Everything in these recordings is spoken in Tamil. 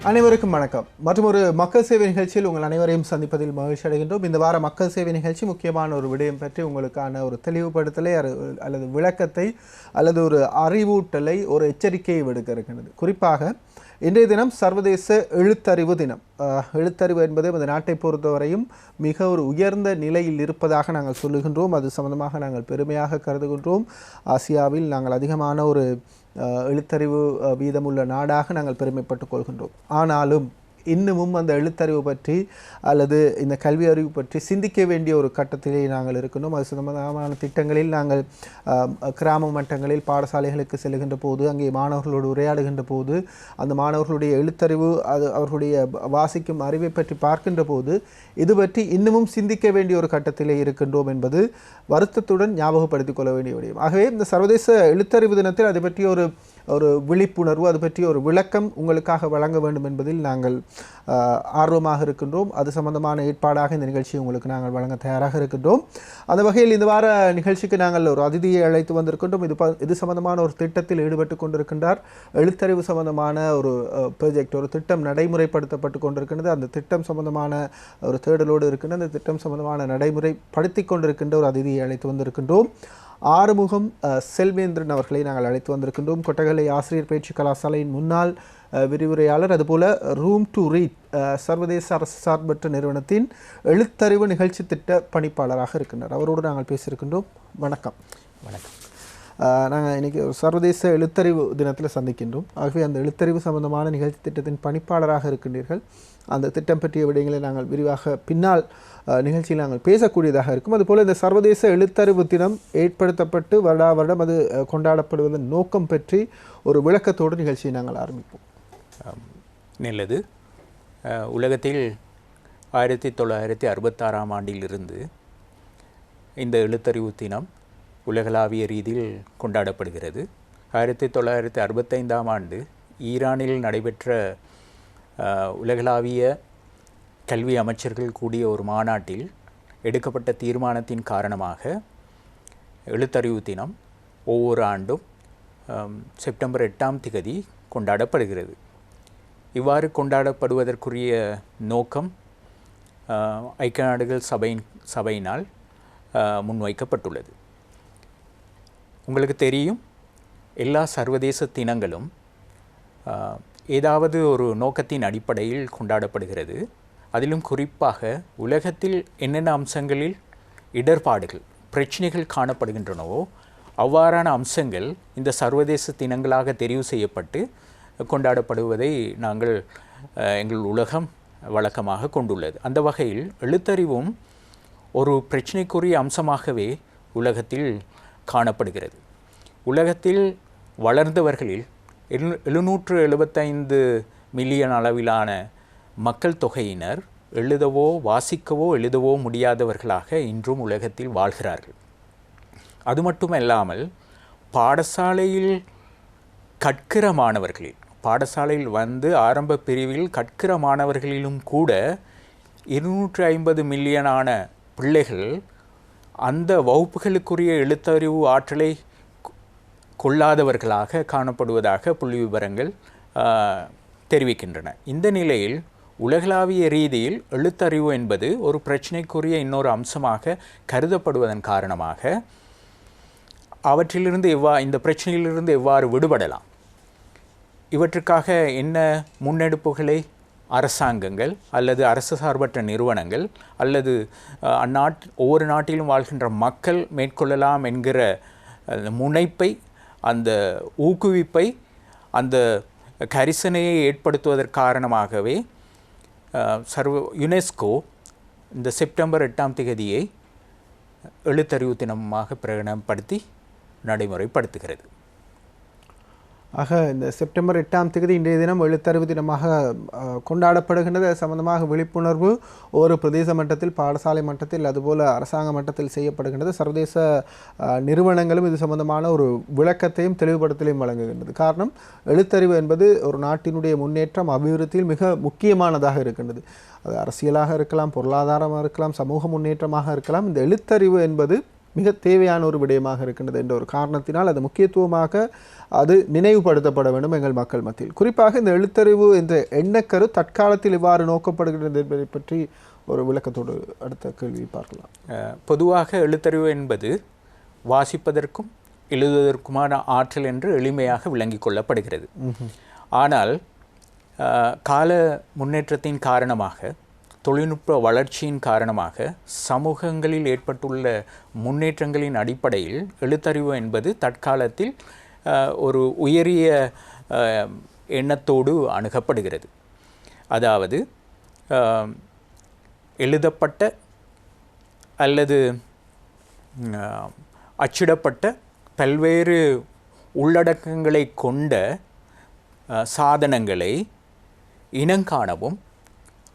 அனைவருக்கும் வணக்கம். மற்றும் ஒரு மக்கள் சேவை நிகழ்ச்சியில் உங்கள் அனைவரையும் சந்திப்பதில் மகிழ்ச்சி அடைகின்றோம். இந்த வார மக்கள் சேவை நிகழ்ச்சி முக்கியமான ஒரு விடயம் பற்றி உங்களுக்கான ஒரு தெளிவுபடுத்தலை அல்லது விளக்கத்தை அல்லது ஒரு அறிவூட்டலை, ஒரு எச்சரிக்கையை விடுக்க இருக்கின்றது. குறிப்பாக இன்றைய தினம் சர்வதேச எழுத்தறிவு தினம். எழுத்தறிவு என்பது இந்த நாட்டை பொறுத்தவரையும் மிக ஒரு உயர்ந்த நிலையில் இருப்பதாக நாங்கள் சொல்லுகின்றோம். அது சம்பந்தமாக நாங்கள் பெருமையாக கருதுகின்றோம். ஆசியாவில் நாங்கள் அதிகமான ஒரு எழுத்தறிவு வீதமுள்ள நாடாக நாங்கள் பெருமைப்பட்டுக் கொள்கின்றோம். ஆனாலும் இன்னமும் அந்த எழுத்தறிவு பற்றி அல்லது இந்த கல்வி அறிவு பற்றி சிந்திக்க வேண்டிய ஒரு கட்டத்திலே நாங்கள் இருக்கணும். அது சம்பந்தமான திட்டங்களில் நாங்கள் கிராம மட்டங்களில் பாடசாலைகளுக்கு செல்கின்ற போது, அங்கே மாணவர்களோடு உரையாடுகின்ற போது, அந்த மாணவர்களுடைய எழுத்தறிவு, அது அவர்களுடைய வாசிக்கும் அறிவை பற்றி பார்க்கின்ற போது இது பற்றி இன்னமும் சிந்திக்க வேண்டிய ஒரு கட்டத்திலே இருக்கின்றோம் என்பது வருத்தத்துடன் ஞாபகப்படுத்திக் கொள்ள வேண்டிய விடயம். ஆகவே இந்த சர்வதேச எழுத்தறிவு தினத்தில் அதை பற்றி ஒரு விழிப்புணர்வு, அது பற்றி ஒரு விளக்கம் உங்களுக்காக வழங்க வேண்டும் என்பதில் நாங்கள் ஆர்வமாக இருக்கின்றோம். அது சம்பந்தமான ஏற்பாடாக இந்த நிகழ்ச்சியை உங்களுக்கு நாங்கள் வழங்க தயாராக இருக்கின்றோம். அந்த வகையில் இந்த வார நிகழ்ச்சிக்கு நாங்கள் ஒரு அதிதியை அழைத்து வந்திருக்கின்றோம். இது சம்பந்தமான ஒரு திட்டத்தில் ஈடுபட்டு கொண்டிருக்கின்றார். எழுத்தறிவு சம்பந்தமான ஒரு ப்ராஜெக்ட், ஒரு திட்டம் நடைமுறைப்படுத்தப்பட்டு கொண்டிருக்கின்றது. அந்த திட்டம் சம்பந்தமான ஒரு தேடலோடு இருக்கின்ற, அந்த திட்டம் சம்பந்தமான நடைமுறைப்படுத்தி கொண்டிருக்கின்ற ஒரு அதிதியை அழைத்து வந்திருக்கின்றோம். ஆறுமுகம் செல்வேந்திரன் அவர்களை நாங்கள் அழைத்து வந்திருக்கின்றோம். கொட்டகலை ஆசிரியர் பயிற்சி கலாசாலையின் முன்னாள் விரிவுரையாளர், அதுபோல ரூம் டு ரீட் சர்வதேச அரசு சார்பற்ற நிறுவனத்தின் எழுத்தறிவு நிகழ்ச்சி திட்ட பணிப்பாளராக இருக்கின்றார். அவரோடு நாங்கள் பேசியிருக்கின்றோம். வணக்கம். வணக்கம். நாங்கள் இன்றைக்கி ஒரு சர்வதேச எழுத்தறிவு தினத்தில் சந்திக்கின்றோம். ஆகவே அந்த எழுத்தறிவு சம்பந்தமான நிகழ்ச்சி திட்டத்தின் பணிப்பாளராக இருக்கின்றீர்கள். அந்த திட்டம் பற்றிய விடயங்களை நாங்கள் விரிவாக பின்னால் நிகழ்ச்சியில் நாங்கள் பேசக்கூடியதாக இருக்கும். அதுபோல் இந்த சர்வதேச எழுத்தறிவு தினம் ஏற்படுத்தப்பட்டு வருடா வருடம் அது கொண்டாடப்படுவதன் நோக்கம் பற்றி ஒரு விளக்கத்தோடு நிகழ்ச்சியை நாங்கள் ஆரம்பிப்போம். நல்லது. உலகத்தில் 1966ஆம் ஆண்டிலிருந்து இந்த எழுத்தறிவு தினம் உலகளாவிய ரீதியில் கொண்டாடப்படுகிறது. 1965ஆம் ஆண்டு ஈரானில் நடைபெற்ற உலகளாவிய கல்வி அமைச்சர்கள் கூடிய ஒரு மாநாட்டில் எடுக்கப்பட்ட தீர்மானத்தின் காரணமாக எழுத்தறிவு தினம் ஒவ்வொரு ஆண்டும் செப்டம்பர் 8ஆம் தேதி கொண்டாடப்படுகிறது. இவ்வாறு கொண்டாடப்படுவதற்குரிய நோக்கம் ஐக்கிய நாடுகள் சபையினால் முன்வைக்கப்பட்டுள்ளது. உங்களுக்கு தெரியும், எல்லா சர்வதேச தினங்களும் ஏதாவது ஒரு நோக்கத்தின் அடிப்படையில் கொண்டாடப்படுகிறது. அதிலும் குறிப்பாக உலகத்தில் என்னென்ன அம்சங்களில் இடர்பாடுகள், பிரச்சனைகள் காணப்படுகின்றனவோ அவ்வாறான அம்சங்கள் இந்த சர்வதேச தினங்களாக தெரிவு செய்யப்பட்டு கொண்டாடப்படுவதை எங்கள் உலகம் வழக்கமாக கொண்டுள்ளது. அந்த வகையில் எழுத்தறிவும் ஒரு பிரச்சனைக்குரிய அம்சமாகவே உலகத்தில் காணப்படுகிறது. உலகத்தில் வளர்ந்தவர்களில் 775 மில்லியன் அளவிலான மக்கள் தொகையினர் எழுதவோ வாசிக்கவோ எழுதவோ முடியாதவர்களாக இன்றும் உலகத்தில் வாழ்கிறார்கள். அது மட்டுமல்லாமல் பாடசாலையில் கற்கிற மாணவர்களில், பாடசாலையில் வந்து ஆரம்ப பிரிவில் கற்கிற மாணவர்களிலும் கூட 250 மில்லியனான பிள்ளைகள் அந்த வகுப்புகளுக்குரிய எழுத்தறிவு ஆற்றலை கொள்ளாதவர்களாக காணப்படுவதாக புள்ளி விவரங்கள் தெரிவிக்கின்றன. இந்த நிலையில் உலகளாவிய ரீதியில் எழுத்தறிவு என்பது ஒரு பிரச்சனைக்குரிய இன்னொரு அம்சமாக கருதப்படுவதன் காரணமாக அவற்றிலிருந்து இந்த பிரச்சனையிலிருந்து எவ்வாறு விடுபடலாம், இவற்றுக்காக என்ன முன்னெடுப்புகளை அரசாங்கங்கள் அல்லது அரசு சார்பற்ற நிறுவனங்கள் அல்லது ஒவ்வொரு நாட்டிலும் வாழ்கின்ற மக்கள் மேற்கொள்ளலாம் என்கிற முனைப்பை, அந்த ஊக்குவிப்பை, அந்த கரிசனையை ஏற்படுத்துவதற்கு காரணமாகவே யுனெஸ்கோ இந்த செப்டம்பர் 8ஆம் தேதியை எழுத்தறிவு தினமாக பிரகடனப்படுத்தி நடைமுறைப்படுத்துகிறது. ஆக இந்த செப்டம்பர் 8ஆம் தேதி இன்றைய தினம் எழுத்தறிவு தினமாக கொண்டாடப்படுகின்றது. அது சம்பந்தமாக விழிப்புணர்வு ஒரு பிரதேச மட்டத்தில், பாடசாலை மட்டத்தில், அதுபோல் அரசாங்க மட்டத்தில் செய்யப்படுகின்றது. சர்வதேச நிறுவனங்களும் இது சம்பந்தமான ஒரு விளக்கத்தையும் தெளிவுபடுத்தலையும் வழங்குகின்றது. காரணம், எழுத்தறிவு என்பது ஒரு நாட்டினுடைய முன்னேற்றம், அபிவிருத்தியில் மிக முக்கியமானதாக இருக்கின்றது. அது அரசியலாக இருக்கலாம், பொருளாதாரமாக இருக்கலாம், சமூக முன்னேற்றமாக இருக்கலாம். இந்த எழுத்தறிவு என்பது மிக தேவையான ஒரு விடயமாக இருக்கின்றது என்ற ஒரு காரணத்தினால் அது முக்கியத்துவமாக அது நினைவுபடுத்தப்பட வேண்டும் எங்கள் மக்கள் மத்தியில். குறிப்பாக இந்த எழுத்தறிவு என்ற எண்ணக்கரு தற்காலத்தில் இவ்வாறு நோக்கப்படுகிறது என்பதை பற்றி ஒரு விளக்கத்தோடு அடுத்த கேள்வியை பார்க்கலாம். பொதுவாக எழுத்தறிவு என்பது வாசிப்பதற்கும் எழுதுவதற்குமான ஆற்றல் என்று எளிமையாக விளங்கி கொள்ளப்படுகிறது. ஆனால் கால முன்னேற்றத்தின் காரணமாக, தொழில்நுட்ப வளர்ச்சியின் காரணமாக, சமூகங்களில் ஏற்பட்டுள்ள முன்னேற்றங்களின் அடிப்படையில் எழுத்தறிவு என்பது தற்காலத்தில் ஒரு உயரிய எண்ணத்தோடு அணுகப்படுகிறது. அதாவது எழுதப்பட்ட அல்லது அச்சிடப்பட்ட பல்வேறு உள்ளடக்கங்களை கொண்ட சாதனங்களை இனங்காணவும்,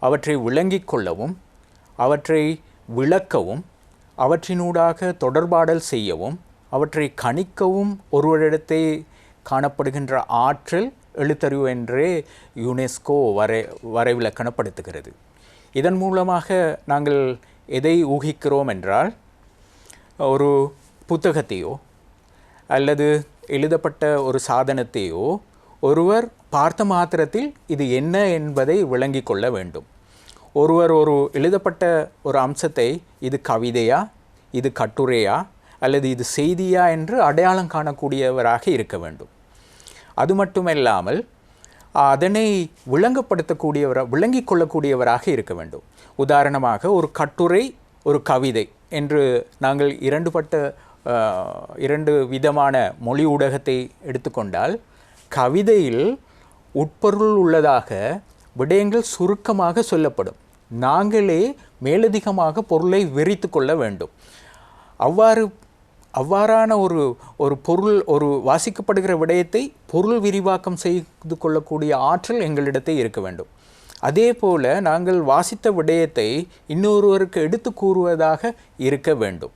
அவற்றை விளங்கிக் கொள்ளவும், அவற்றை விளக்கவும், அவற்றினூடாக தொடர்பாடல் செய்யவும், அவற்றை கணிக்கவும் ஒருவரிடத்தை காணப்படுகின்ற ஆற்றல் எழுத்தறிவு என்றே யுனெஸ்கோ வரைவிலக்கணப்படுத்துகிறது. இதன் மூலமாக நாங்கள் எதை ஊகிக்கிறோம் என்றால், ஒரு புத்தகத்தையோ அல்லது எழுதப்பட்ட ஒரு சாதனத்தையோ ஒருவர் பார்த்த மாத்திரத்தில் இது என்ன என்பதை விளங்கி கொள்ள வேண்டும். ஒருவர் ஒரு எழுதப்பட்ட ஒரு அம்சத்தை இது கவிதையா, இது கட்டுரையா, அல்லது இது செய்தியா என்று அடையாளம் காணக்கூடியவராக இருக்க வேண்டும். அது மட்டுமல்லாமல் அதனை விளங்கிக் கொள்ளக்கூடியவராக இருக்க வேண்டும். உதாரணமாக ஒரு கட்டுரை, ஒரு கவிதை என்று நாங்கள் இரண்டு விதமான மொழி ஊடகத்தை எடுத்துக்கொண்டால், கவிதையில் உட்பொருள் உள்ளதாக விடயங்கள் சுருக்கமாக சொல்லப்படும். நாங்களே மேலதிகமாக பொருளை விரித்து கொள்ள வேண்டும். அவ்வாறான ஒரு பொருள், ஒரு வாசிக்கப்படுகிற விடயத்தை பொருள் விரிவாக்கம் செய்து கொள்ளக்கூடிய ஆற்றல் எங்களிடத்தை இருக்க வேண்டும். அதே போல நாங்கள் வாசித்த விடயத்தை இன்னொருவருக்கு எடுத்து கூறுவதாக இருக்க வேண்டும்.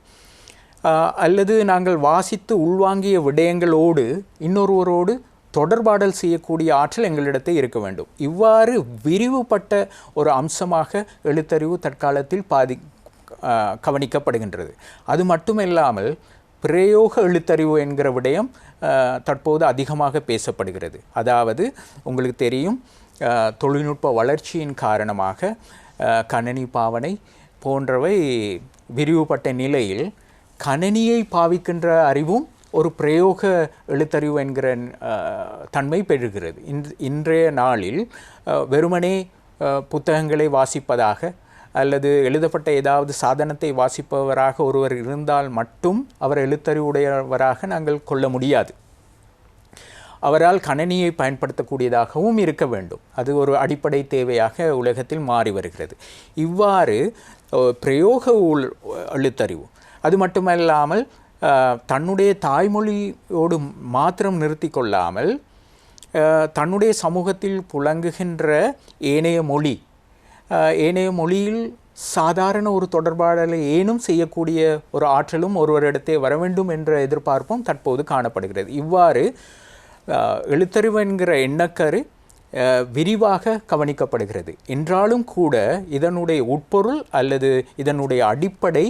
அல்லது நாங்கள் வாசித்து உள்வாங்கிய விடயங்களோடு இன்னொருவரோடு தொடர்பாடல் செய்யக்கூடிய ஆற்றல் எங்களிடத்தை இருக்க வேண்டும். இவ்வாறு விரிவுபட்ட ஒரு அம்சமாக எழுத்தறிவு தற்காலத்தில் கவனிக்கப்படுகின்றது. அது மட்டுமில்லாமல் பிரயோக எழுத்தறிவு என்கிற விடயம் தற்போது அதிகமாக பேசப்படுகிறது. அதாவது உங்களுக்கு தெரியும், தொழில்நுட்ப வளர்ச்சியின் காரணமாக கணனி பாவனை போன்றவை விரிவுபட்ட நிலையில் கணனியை பாவிக்கின்ற அறிவும் ஒரு பிரயோக எழுத்தறிவு என்கிற தன்மை பெறுகிறது. இன்றைய நாளில் வெறுமனே புத்தகங்களை வாசிப்பதாக அல்லது எழுதப்பட்ட ஏதாவது சாதனத்தை வாசிப்பவராக ஒருவர் இருந்தால் மட்டும் அவர் எழுத்தறிவுடையவராக நாங்கள் கொள்ள முடியாது. அவரால் கணனியை பயன்படுத்தக்கூடியதாகவும் இருக்க வேண்டும். அது ஒரு அடிப்படை தேவையாக உலகத்தில் மாறி வருகிறது. இவ்வாறு பிரயோக எழுத்தறிவு, அது மட்டுமல்லாமல் தன்னுடைய தாய்மொழியோடு மாத்திரம் நிறுத்தி கொள்ளாமல் தன்னுடைய சமூகத்தில் புழங்குகின்ற ஏனைய மொழியில் சாதாரண ஒரு தொடர்பாடலை ஏனும் செய்யக்கூடிய ஒரு ஆற்றலும் ஒருவரிடத்தே வர வேண்டும் என்ற எதிர்பார்ப்பும் தற்போது காணப்படுகிறது. இவ்வாறு எழுத்தறிவு என்கிற எண்ணக்கரு விரிவாக கவனிக்கப்படுகிறது என்றாலும் கூட இதனுடைய உட்பொருள் அல்லது இதனுடைய அடிப்படை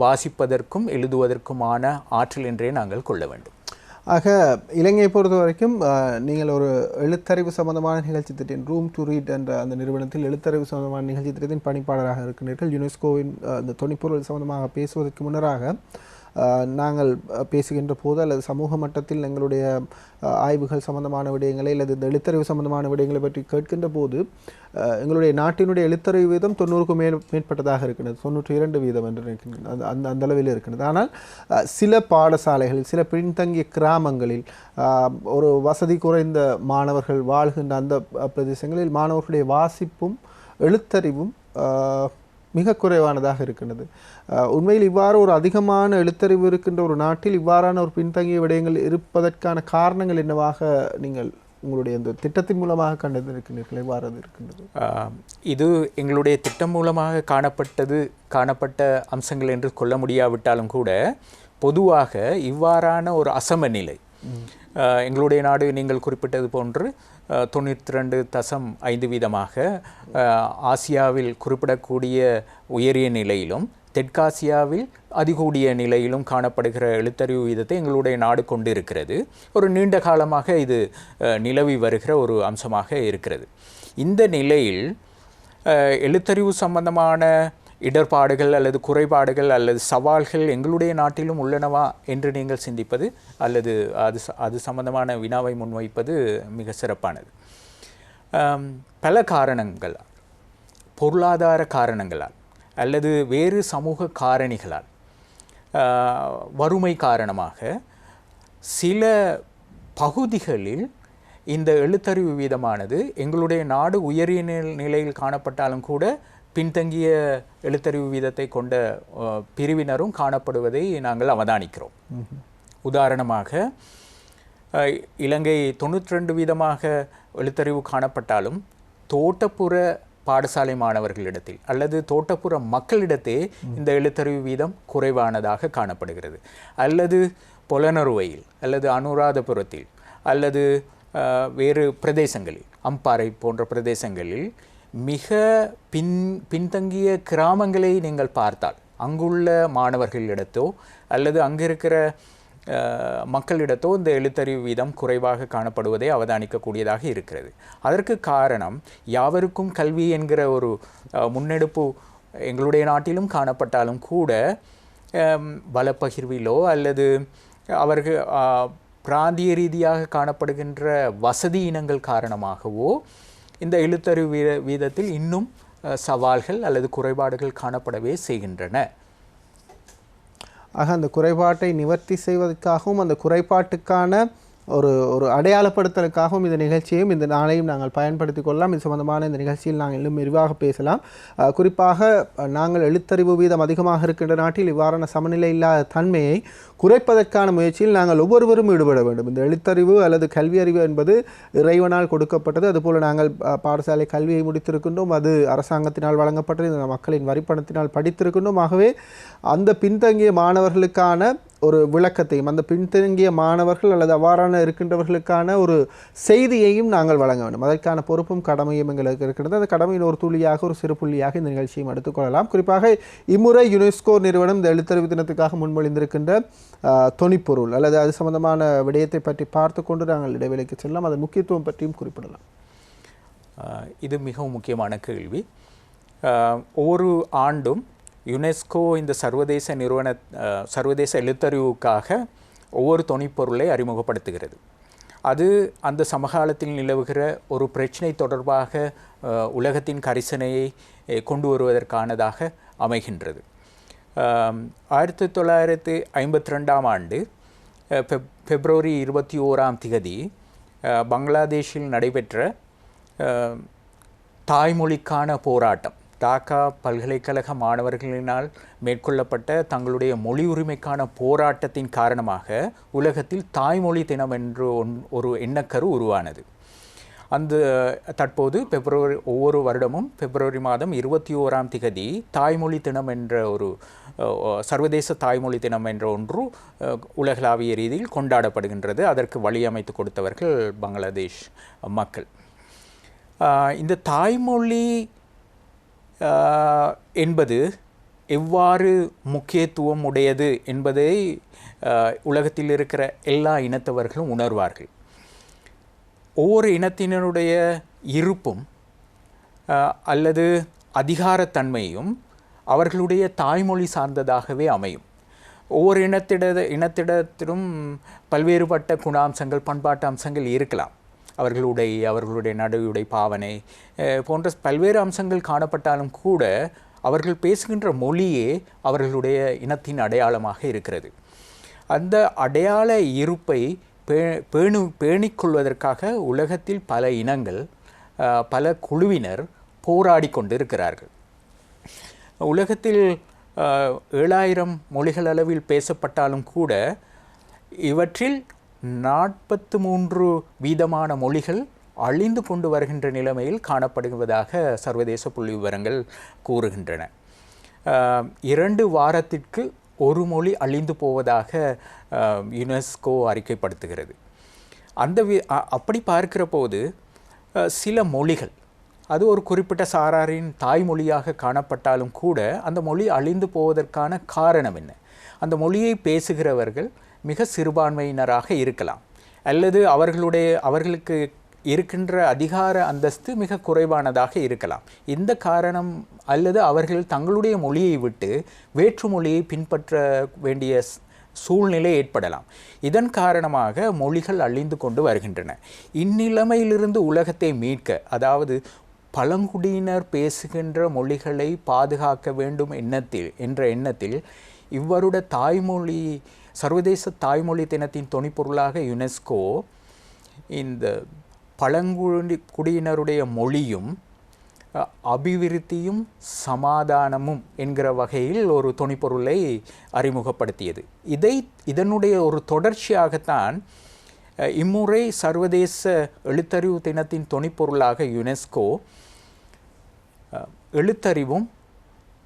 வாசிப்பதற்கும் எழுதுவதற்குமான ஆற்றல் என்றே நாங்கள் கொள்ள வேண்டும். ஆக இலங்கையை பொறுத்த வரைக்கும் நீங்கள் ஒரு எழுத்தறிவு சம்பந்தமான நிகழ்ச்சி திட்டம் ரூம் டு ரீட் என்ற அந்த நிறுவனத்தில் எழுத்தறிவு சம்பந்தமான நிகழ்ச்சி திட்டத்தின் பணிப்பாளராக இருக்கின்றீர்கள். யுனெஸ்கோவின் அந்த தொனிப்பொருள் சம்பந்தமாக பேசுவதற்கு முன்னராக நாங்கள் பேசுகின்ற போது அல்லது சமூக மட்டத்தில் எங்களுடைய ஆய்வுகள் சம்பந்தமான விடயங்களை அல்லது இந்த எழுத்தறிவு சம்பந்தமான விடயங்களை பற்றி கேட்கின்ற போது எங்களுடைய நாட்டினுடைய எழுத்தறிவு வீதம் 90க்கும் மேற்பட்டதாக இருக்கிறது. 92% என்று நினைக்கின்றது. அந்த அளவில் இருக்கிறது. ஆனால் சில பாடசாலைகளில், சில பின்தங்கிய கிராமங்களில், ஒரு வசதி குறைந்த மாணவர்கள் வாழ்கின்ற அந்த பிரதேசங்களில் மாணவர்களுடைய வாசிப்பும் எழுத்தறிவும் மிக குறைவானதாக இருக்கின்றது. உண்மையில் இவ்வாறு ஒரு அதிகமான எழுத்தறிவு இருக்கின்ற ஒரு நாட்டில் இவ்வாறான ஒரு பின்தங்கிய விடயங்கள் இருப்பதற்கான காரணங்கள் என்னவாக நீங்கள் உங்களுடைய இந்த திட்டத்தின் மூலமாக கண்டிருக்கிறீர்கள்? எவ்வாறு அது இருக்கின்றது? இது எங்களுடைய திட்டம் மூலமாக காணப்பட்ட அம்சங்கள் என்று கொள்ள முடியாவிட்டாலும் கூட பொதுவாக இவ்வாறான ஒரு அசமநிலை எங்களுடைய நாடு நீங்கள் குறிப்பிட்டது போன்று 92.5% ஆசியாவில் குறிப்பிடக்கூடிய உயரிய நிலையிலும் தெற்காசியாவில் அதிகூடிய நிலையிலும் காணப்படுகிற எழுத்தறிவு வீதத்தை எங்களுடைய நாடு கொண்டு இருக்கிறது. ஒரு நீண்ட காலமாக இது நிலவி வருகிற ஒரு அம்சமாக இருக்கிறது. இந்த நிலையில் எழுத்தறிவு சம்பந்தமான இடர்பாடுகள் அல்லது குறைபாடுகள் அல்லது சவால்கள் எங்களுடைய நாட்டிலும் உள்ளனவா என்று நீங்கள் சிந்திப்பது அல்லது அது சம்பந்தமான வினாவை முன்வைப்பது மிக சிறப்பானது. பல காரணங்களால், பொருளாதார காரணங்களால் அல்லது வேறு சமூக காரணிகளால், வறுமை காரணமாக சில பகுதிகளில் இந்த எழுத்தறிவு வீதமானது எங்களுடைய நாடு உயரிய நிலையில் காணப்பட்டாலும் கூட பின்தங்கிய எழுத்தறிவு வீதத்தை கொண்ட பிரிவினரும் காணப்படுவதை நாங்கள் அவதானிக்கிறோம். உதாரணமாக இலங்கை 92% எழுத்தறிவு காணப்பட்டாலும் தோட்டப்புற பாடசாலை மாணவர்களிடத்தில் அல்லது தோட்டப்புற மக்களிடத்தே இந்த எழுத்தறிவு வீதம் குறைவானதாக காணப்படுகிறது. அல்லது பொலனறுவையில் அல்லது அனுராதபுரத்தில் அல்லது வேறு பிரதேசங்களில், அம்பாறை போன்ற பிரதேசங்களில் மிக பின்தங்கிய கிராமங்களை நீங்கள் பார்த்தால் அங்குள்ள மாணவர்களிடத்தோ அல்லது அங்கு இருக்கிற மக்களிடத்தோ இந்த எழுத்தறிவு வீதம் குறைவாக காணப்படுவதை அவதானிக்கக்கூடியதாக இருக்கிறது. அதற்கு காரணம் யாவருக்கும் கல்வி என்கிற ஒரு முன்னெடுப்பு எங்களுடைய நாட்டிலும் காணப்பட்டாலும் கூட வளப்பகிர்விலோ அல்லது அவர்கள் பிராந்திய ரீதியாக காணப்படுகின்ற வசதி இனங்கள் காரணமாகவோ இந்த எழுத்தறிவு வீதத்தில் இன்னும் சவால்கள் அல்லது குறைபாடுகள் காணப்படவே செய்கின்றன. ஆக அந்த குறைபாட்டை நிவர்த்தி செய்வதற்காகவும் அந்த குறைபாட்டுக்கான ஒரு அடையாளப்படுத்தலுக்காகவும் இந்த நிகழ்ச்சியையும் இந்த நாளையும் நாங்கள் பயன்படுத்திக் கொள்ளலாம். இது சம்பந்தமான இந்த நிகழ்ச்சியில் நாங்கள் இன்னும் விரிவாக பேசலாம். குறிப்பாக நாங்கள் எழுத்தறிவு வீதம் அதிகமாக இருக்கின்ற நாட்டில் இவ்வாறான சமநிலை இல்லாத தன்மையை குறைப்பதற்கான முயற்சியில் நாங்கள் ஒவ்வொருவரும் ஈடுபட வேண்டும். இந்த எழுத்தறிவு அல்லது கல்வி அறிவு என்பது இறைவனால் கொடுக்கப்பட்டது. அதுபோல் நாங்கள் பாடசாலை கல்வியை முடித்திருக்கின்றோம், அது அரசாங்கத்தினால் வழங்கப்பட்டது, இந்த மக்களின் வரிப்பணத்தினால் படித்திருக்கின்றோம். ஆகவே அந்த பின்தங்கிய மாணவர்களுக்கான ஒரு விளக்கத்தையும், அந்த பின்தங்கிய மாணவர்கள் அல்லது அவ்வாறான இருக்கின்றவர்களுக்கான ஒரு செய்தியையும் நாங்கள் வழங்க வேண்டும். அதற்கான பொறுப்பும் கடமையும் எங்களுக்கு இருக்கிறது. அந்த கடமையின் ஒரு துளியாக, ஒரு சிறு புள்ளியாக இந்த நிகழ்ச்சியும் எடுத்துக்கொள்ளலாம். குறிப்பாக இம்முறை யுனெஸ்கோ நிறுவனம் இந்த எழுத்தறிவு தினத்துக்காக முன்மொழிந்திருக்கின்ற தொனிப்பொருள் அல்லது அது சம்பந்தமான விடயத்தை பற்றி பார்த்து கொண்டு நாங்கள் இடைவெளிக்கு செல்லலாம். அதன் முக்கியத்துவம் பற்றியும் குறிப்பிடலாம். இது மிகவும் முக்கியமான கேள்வி. ஒவ்வொரு ஆண்டும் யுனெஸ்கோ இந்த சர்வதேச எழுத்தறிவுக்காக ஒவ்வொரு தொனிப்பொருளை அறிமுகப்படுத்துகிறது. அது அந்த சமகாலத்தில் நிலவுகிற ஒரு பிரச்சனை தொடர்பாக உலகத்தின் கரிசனையை கொண்டு வருவதற்கானதாக அமைகின்றது. 1952ஆம் ஆண்டு பிப்ரவரி 21ஆம் திகதி பங்களாதேஷில் நடைபெற்ற தாய்மொழிக்கான போராட்டம், டாக்கா பல்கலைக்கழக மாணவர்களினால் மேற்கொள்ளப்பட்ட தங்களுடைய மொழி உரிமைக்கான போராட்டத்தின் காரணமாக உலகத்தில் தாய்மொழி தினம் என்று ஒரு எண்ணக்கரு உருவானது. தற்போது ஒவ்வொரு வருடமும் பிப்ரவரி மாதம் 21ஆம் திகதி தாய்மொழி தினம் என்ற ஒரு சர்வதேச தாய்மொழி தினம் என்ற ஒன்று உலகளாவிய ரீதியில் கொண்டாடப்படுகின்றது. அதற்கு வழியமைத்து கொடுத்தவர்கள் பங்களாதேஷ் மக்கள். இந்த தாய்மொழி என்பது எவ்வாறு முக்கியத்துவம் உடையது என்பதை உலகத்தில் இருக்கிற எல்லா இனத்தவர்களும் உணர்வார்கள். ஒவ்வொரு இனத்தினருடைய இருப்பும் அல்லது அதிகாரத்தன்மையும் அவர்களுடைய தாய்மொழி சார்ந்ததாகவே அமையும். ஒவ்வொரு இனத்திடத்திலும் பல்வேறுபட்ட குணாம்சங்கள், பண்பாட்டு அம்சங்கள் இருக்கலாம். அவர்களுடைய நடையுடை, பாவனை போன்ற பல்வேறு அம்சங்கள் காணப்பட்டாலும் கூட அவர்கள் பேசுகின்ற மொழியே அவர்களுடைய இனத்தின் அடையாளமாக இருக்கிறது. அந்த அடையாள இருப்பை பேணிக்கொள்வதற்காக உலகத்தில் பல இனங்கள், பல குழுவினர் போராடி கொண்டிருக்கிறார்கள். உலகத்தில் 7000 மொழிகள் அளவில் பேசப்பட்டாலும் கூட இவற்றில் 43% மொழிகள் அழிந்து கொண்டு வருகின்ற நிலைமையில் காணப்படுவதாக சர்வதேச புள்ளி விவரங்கள் கூறுகின்றன. 2 வாரத்திற்கு ஒரு மொழி அழிந்து போவதாக யுனெஸ்கோ அறிக்கைப்படுத்துகிறது. அப்படி பார்க்கிற போது சில மொழிகள், அது ஒரு குறிப்பிட்ட சாராரின் தாய்மொழியாக காணப்பட்டாலும் கூட அந்த மொழி அழிந்து போவதற்கான காரணம் என்ன? அந்த மொழியை பேசுகிறவர்கள் மிக சிறுபான்மையினராக இருக்கலாம், அல்லது அவர்களுக்கு இருக்கின்ற அதிகார அந்தஸ்து மிக குறைவானதாக இருக்கலாம். இந்த காரணம் அல்லது அவர்கள் தங்களுடைய மொழியை விட்டு வேற்று மொழியை பின்பற்ற வேண்டிய சூழ்நிலை ஏற்படலாம். இதன் காரணமாக மொழிகள் அழிந்து கொண்டு வருகின்றன. இந்நிலைமையிலிருந்து உலகத்தை மீட்க, அதாவது பழங்குடியினர் பேசுகின்ற மொழிகளை பாதுகாக்க வேண்டும் என்ற எண்ணத்தில் இவ்வருட தாய்மொழி சர்வதேச தாய்மொழி தினத்தின் துணைப்பொருளாக யுனெஸ்கோ இந்த பழங்குடியினருடைய மொழியும் அபிவிருத்தியும் சமாதானமும் என்கிற வகையில் ஒரு துணைப்பொருளை அறிமுகப்படுத்தியது. இதனுடைய ஒரு தொடர்ச்சியாகத்தான் இம்முறை சர்வதேச எழுத்தறிவு தினத்தின் துணைப்பொருளாக யுனெஸ்கோ எழுத்தறிவும்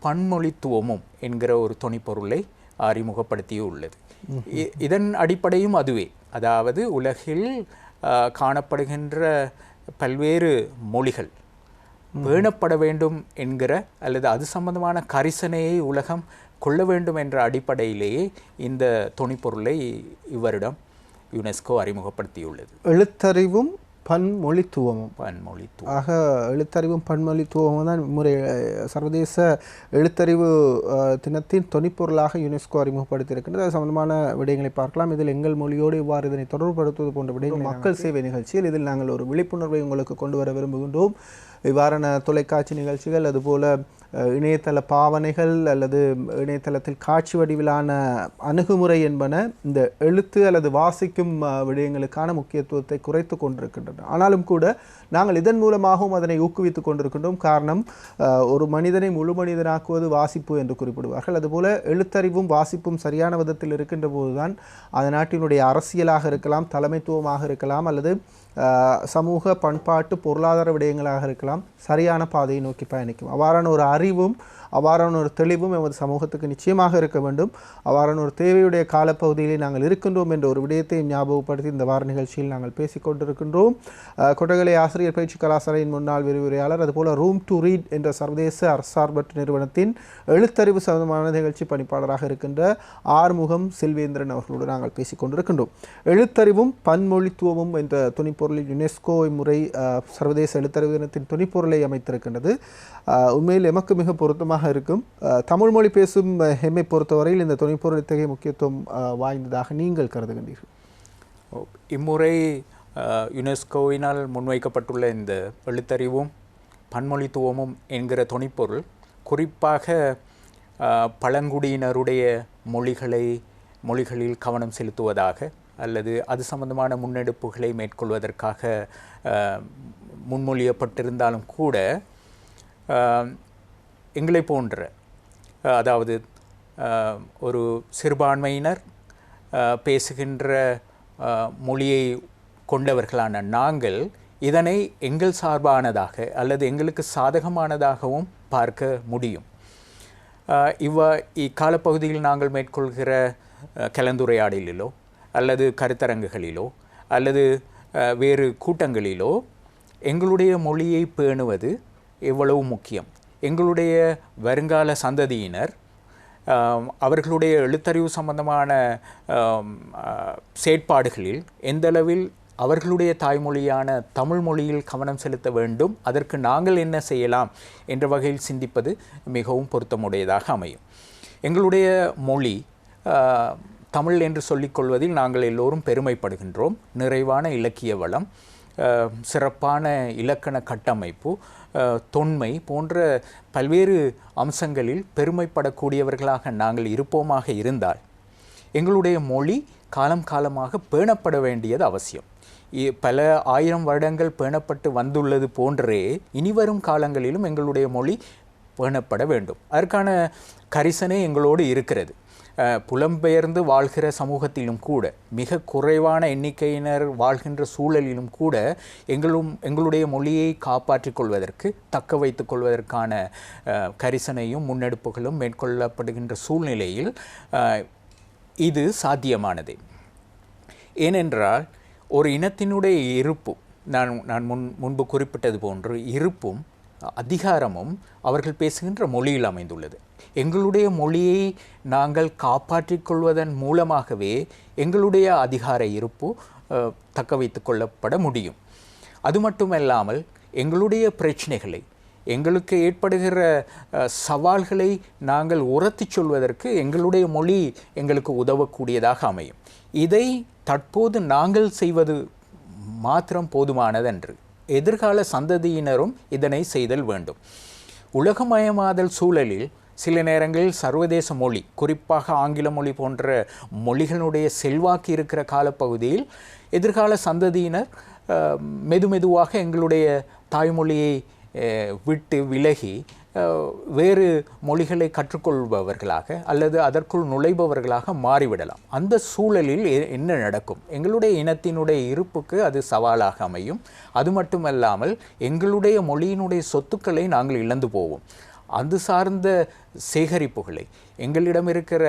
பன்மொழித்துவமும் என்கிற ஒரு துணைப்பொருளை அறிமுகப்படுத்தியுள்ளது. இதன் அடிப்படையும் அதுவே, அதாவது உலகில் காணப்படுகின்ற பல்வேறு மொழிகள் பேணப்பட வேண்டும் என்கிற அல்லது அது சம்பந்தமான கரிசனையை உலகம் கொள்ள வேண்டும் என்ற அடிப்படையிலேயே இந்த துணைப்பொருளை இவரிடம் யுனெஸ்கோ அறிமுகப்படுத்தியுள்ளது. எழுத்தறிவும் பன்மொழித்துவமும் ஆக எழுத்தறிவும் பன்மொழித்துவமும் தான் முறை சர்வதேச எழுத்தறிவு தினத்தின் தொனிப்பொருளாக யுனெஸ்கோ அறிமுகப்படுத்தியிருக்கின்றது. அது சம்பந்தமான விடயங்களை பார்க்கலாம். இதில் எங்கள் மொழியோடு இவ்வாறு இதனை தொடர்புபடுத்துவது போன்ற விடயங்கள் மக்கள் சேவை நிகழ்ச்சியில் இதில் நாங்கள் ஒரு விழிப்புணர்வை உங்களுக்கு கொண்டு வர விரும்புகின்றோம். இவ்வாறான தொலைக்காட்சி நிகழ்ச்சிகள், அதுபோல இணையதள பாவனைகள் அல்லது இணையதளத்தில் காட்சி வடிவிலான அணுகுமுறை என்பன இந்த எழுத்து அல்லது வாசிக்கும் விடயங்களுக்கான முக்கியத்துவத்தை குறைத்து கொண்டிருக்கின்றன. ஆனாலும் கூட நாங்கள் இதன் மூலமாகவும் அதனை ஊக்குவித்துக் கொண்டிருக்கின்றோம். காரணம், ஒரு மனிதனை முழு மனிதனாக்குவது வாசிப்பு என்று குறிப்பிடுவார்கள். அதுபோல எழுத்தறிவும் வாசிப்பும் சரியான விதத்தில் இருக்கின்ற போதுதான் அந்த நாட்டினுடைய அரசியலாக இருக்கலாம், தலைமைத்துவமாக இருக்கலாம், அல்லது சமூக பண்பாட்டு பொருளாதார விடயங்களாக இருக்கலாம், சரியான பாதையை நோக்கி பயணிக்கும். அவ்வாறான ஒரு அறிவும் அவ்வாறான ஒரு தெளிவும் எமது சமூகத்துக்கு நிச்சயமாக இருக்க வேண்டும். அவ்வாறான ஒரு தேவையுடைய காலப்பகுதியிலே நாங்கள் இருக்கின்றோம் என்ற ஒரு விடயத்தை ஞாபகப்படுத்தி இந்த வார நிகழ்ச்சியில் நாங்கள் பேசிக்கொண்டிருக்கின்றோம். கொட்டகலை ஆசிரியர் பயிற்சி கலாசாலையின் முன்னாள் விரிவுரையாளர், அதுபோல ரூம் டு ரீட் என்ற சர்வதேச அரசார்பற்ற நிறுவனத்தின் எழுத்தறிவு சம்பந்தமான நிகழ்ச்சி பணிப்பாளராக இருக்கின்ற ஆறுமுகம் செல்வேந்திரன் அவர்களோடு நாங்கள் பேசிக்கொண்டிருக்கின்றோம். எழுத்தறிவும் பன்மொழித்துவமும் என்ற துணைப்பொருளில் யுனெஸ்கோ இம்முறை சர்வதேச எழுத்தறிவு தினத்தின் துணைப்பொருளை அமைத்திருக்கின்றது. உண்மையில் எமக்கு மிக பொருத்தமாக இருக்கும். தமிழ் மொழி பேசும் எம்மை பொறுத்தவரையில் இந்த துணைப்பொருள் இத்தகைய முக்கியத்துவம் வாய்ந்ததாக நீங்கள் கருதுகின்றீர்கள்? இம்முறை யுனெஸ்கோவினால் முன்வைக்கப்பட்டுள்ள இந்த எழுத்தறிவும் பன்மொழித்துவமும் என்கிற துணைப்பொருள் குறிப்பாக பழங்குடியினருடைய மொழிகளில் கவனம் செலுத்துவதாக அல்லது அது சம்பந்தமான முன்னெடுப்புகளை மேற்கொள்வதற்காக முன்மொழியப்பட்டிருந்தாலும் கூட எங்களை போன்ற, அதாவது ஒரு சிறுபான்மையினர் பேசுகின்ற மொழியை கொண்டவர்களான நாங்கள் இதனை எங்கள் சார்பானதாக அல்லது எங்களுக்கு சாதகமானதாகவும் பார்க்க முடியும். இக்காலப்பகுதியில் நாங்கள் மேற்கொள்கிற கலந்துரையாடலிலோ அல்லது கருத்தரங்குகளிலோ அல்லது வேறு கூட்டங்களிலோ எங்களுடைய மொழியை பேணுவது எவ்வளவு முக்கியம், எங்களுடைய வருங்கால சந்ததியினர் அவர்களுடைய எழுத்தறிவு சம்பந்தமான செயற்பாடுகளில் எந்தளவில் அவர்களுடைய தாய்மொழியான தமிழ் மொழியில் கவனம் செலுத்த வேண்டும், அதற்கு நாங்கள் என்ன செய்யலாம் என்ற வகையில் சிந்திப்பது மிகவும் பொருத்தமுடையதாக அமையும். எங்களுடைய மொழி தமிழ் என்று சொல்லிக்கொள்வதில் நாங்கள் எல்லோரும் பெருமைப்படுகின்றோம். நிறைவான இலக்கிய வளம், சிறப்பான இலக்கண கட்டமைப்பு, தொன்மை போன்ற பல்வேறு அம்சங்களில் பெருமைப்படக்கூடியவர்களாக நாங்கள் இருப்போமாக இருந்தால் எங்களுடைய மொழி காலம் காலமாக பேணப்பட வேண்டியது அவசியம். பல ஆயிரம் வருடங்கள் பேணப்பட்டு வந்துள்ளது போன்றே இனிவரும் காலங்களிலும் எங்களுடைய மொழி பேணப்பட வேண்டும். அதற்கான கரிசனை எங்களோடு இருக்கிறது. புலம்பெயர்ந்து வாழ்கிற சமூகத்திலும் கூட, மிக குறைவான எண்ணிக்கையினர் வாழ்கின்ற சூழலிலும் கூட எங்களுடைய மொழியை காப்பாற்றிக் கொள்வதற்கு, தக்க வைத்துக் கொள்வதற்கான கரிசனையும் முன்னெடுப்புகளும் மேற்கொள்ளப்படுகின்ற சூழ்நிலையில் இது சாத்தியமானது. ஏனென்றால் ஒரு இனத்தினுடைய இருப்பு, நான் முன்பு குறிப்பிட்டது போன்று இருப்பும் அதிகாரமும் அவர்கள் பேசுகின்ற மொழியில் அமைந்துள்ளது. எங்களுடைய மொழியை நாங்கள் காப்பாற்றிக் கொள்வதன் மூலமாகவே எங்களுடைய அதிகார இருப்பு தக்க வைத்து கொள்ளப்பட முடியும். அது மட்டுமல்லாமல் எங்களுடைய பிரச்சனைகளை, எங்களுக்கு ஏற்படுகிற சவால்களை நாங்கள் உரத்தி சொல்வதற்கு எங்களுடைய மொழி எங்களுக்கு உதவக்கூடியதாக அமையும். இதை தற்போது நாங்கள் செய்வது மாத்திரம் போதுமானதன்று. எதிர்கால சந்ததியினரும் இதனை செய்தல் வேண்டும். உலகமயமாதல் சூழலில் சில நேரங்களில் சர்வதேச மொழி, குறிப்பாக ஆங்கில மொழி போன்ற மொழிகளுடைய செல்வாக்கு இருக்கிற காலப்பகுதியில் எதிர்கால சந்ததியினர் மெதுமெதுவாக எங்களுடைய தாய்மொழியை விட்டு விலகி வேறு மொழிகளை கற்றுக்கொள்பவர்களாக அல்லது அதற்குள் நுழைபவர்களாக மாறிவிடலாம். அந்த சூழலில் என்ன நடக்கும்? எங்களுடைய இனத்தினுடைய இருப்புக்கு அது சவாலாக அமையும். அது மட்டுமல்லாமல் எங்களுடைய மொழியினுடைய சொத்துக்களை நாங்கள் இழந்து போவோம். அது சார்ந்த சேகரிப்புகளை, எங்களிடம் இருக்கிற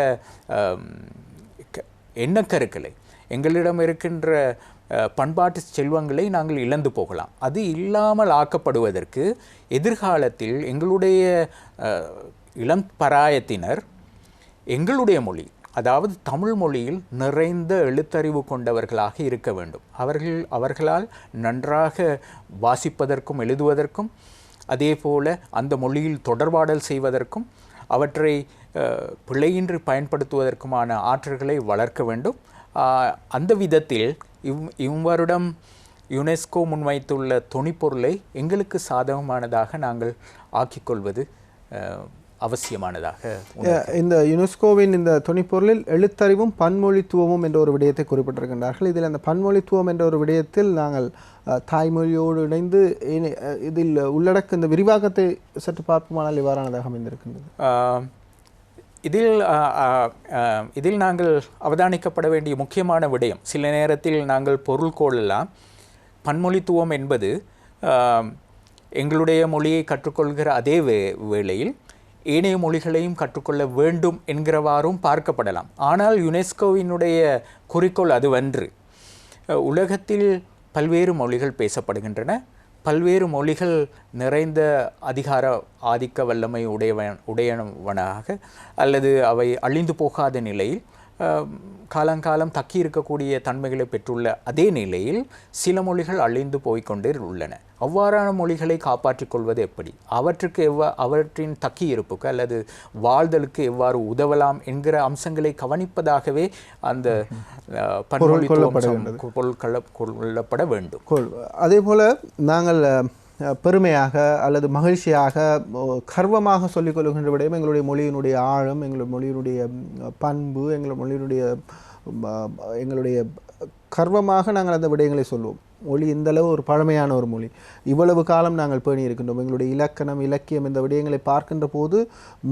எண்ணக்கருக்களை, எங்களிடம் இருக்கின்ற பண்பாட்டு செல்வங்களை நாங்கள் இழந்து போகலாம். அது இல்லாமல் ஆக்கப்படுவதற்கு எதிர்காலத்தில் எங்களுடைய இளம் பராயத்தினர் எங்களுடைய மொழி, அதாவது தமிழ் மொழியில் நிறைந்த எழுத்தறிவு கொண்டவர்களாக இருக்க வேண்டும். அவர்களால் நன்றாக வாசிப்பதற்கும் எழுதுவதற்கும், அதே போல அந்த மொழியில் தொடர்பாடல் செய்வதற்கும், அவற்றை பிழையின்றி பயன்படுத்துவதற்குமான ஆற்றல்களை வளர்க்க வேண்டும். அந்த விதத்தில் இவ்வருடம் யுனெஸ்கோ முன்வைத்துள்ள தொனிப்பொருளை எங்களுக்கு சாதகமானதாக நாங்கள் ஆக்கிக்கொள்வது அவசியமானதாக. இந்த யுனெஸ்கோவின் இந்த தொனிப்பொருளில் எழுத்தறிவும் பன்மொழித்துவமும் என்ற ஒரு விடயத்தை குறிப்பிட்டிருக்கின்றார்கள். இதில் அந்த பன்மொழித்துவம் என்ற ஒரு விடயத்தில் நாங்கள் தாய்மொழியோடு இணைந்து இதில் உள்ளடக்க இந்த விரிவாக்கத்தை சற்று பார்ப்போமானால் இவ்வாறானதாக அமைந்திருக்கின்றது. இதில் நாங்கள் அவதானிக்கப்பட வேண்டிய முக்கியமான விடயம், சில நேரத்தில் நாங்கள் பொருள் கொள்ளலாம். பன்மொழித்துவம் என்பது எங்களுடைய மொழியை கற்றுக்கொள்கிற அதே வேளையில் ஏனைய மொழிகளையும் கற்றுக்கொள்ள வேண்டும் என்கிறவாறும் பார்க்கப்படலாம். ஆனால் யுனெஸ்கோவினுடைய குறிக்கோள் அதுவன்று. உலகத்தில் பல்வேறு மொழிகள் பேசப்படுகின்றன. பல்வேறு மொழிகள் நிறைந்த அதிகார ஆதிக்க வல்லமை உடையவனாக அல்லது அவை அழிந்து போகாத நிலையில் காலங்காலம் தக்கி இருக்கக்கூடிய தன்மைகளை பெற்றுள்ள அதே நிலையில் சில மொழிகள் அழிந்து போய்கொண்டே உள்ளன. அவ்வாறான மொழிகளை காப்பாற்றிக் கொள்வது எப்படி, அவற்றுக்கு அவற்றின் தக்கி இருப்புக்கு அல்லது வாழ்தலுக்கு எவ்வாறு உதவலாம் என்கிற அம்சங்களை கவனிப்பதாகவே அந்த கொள்ளப்பட வேண்டும். அதே போல நாங்கள் பெருமையாக அல்லது மகிழ்ச்சியாக கர்வமாக சொல்லிக்கொள்கின்ற விடயம் எங்களுடைய மொழியினுடைய ஆழம், எங்களுடைய மொழியினுடைய பண்பு, எங்களுடைய கர்வமாக நாங்கள் அந்த விடயங்களை சொல்லுவோம். மொழி இந்தளவு ஒரு பழமையான ஒரு மொழி, இவ்வளவு காலம் நாங்கள் பேணி இருக்கின்றோம். எங்களுடைய இலக்கணம், இலக்கியம் இந்த விடயங்களை பார்க்கின்ற போது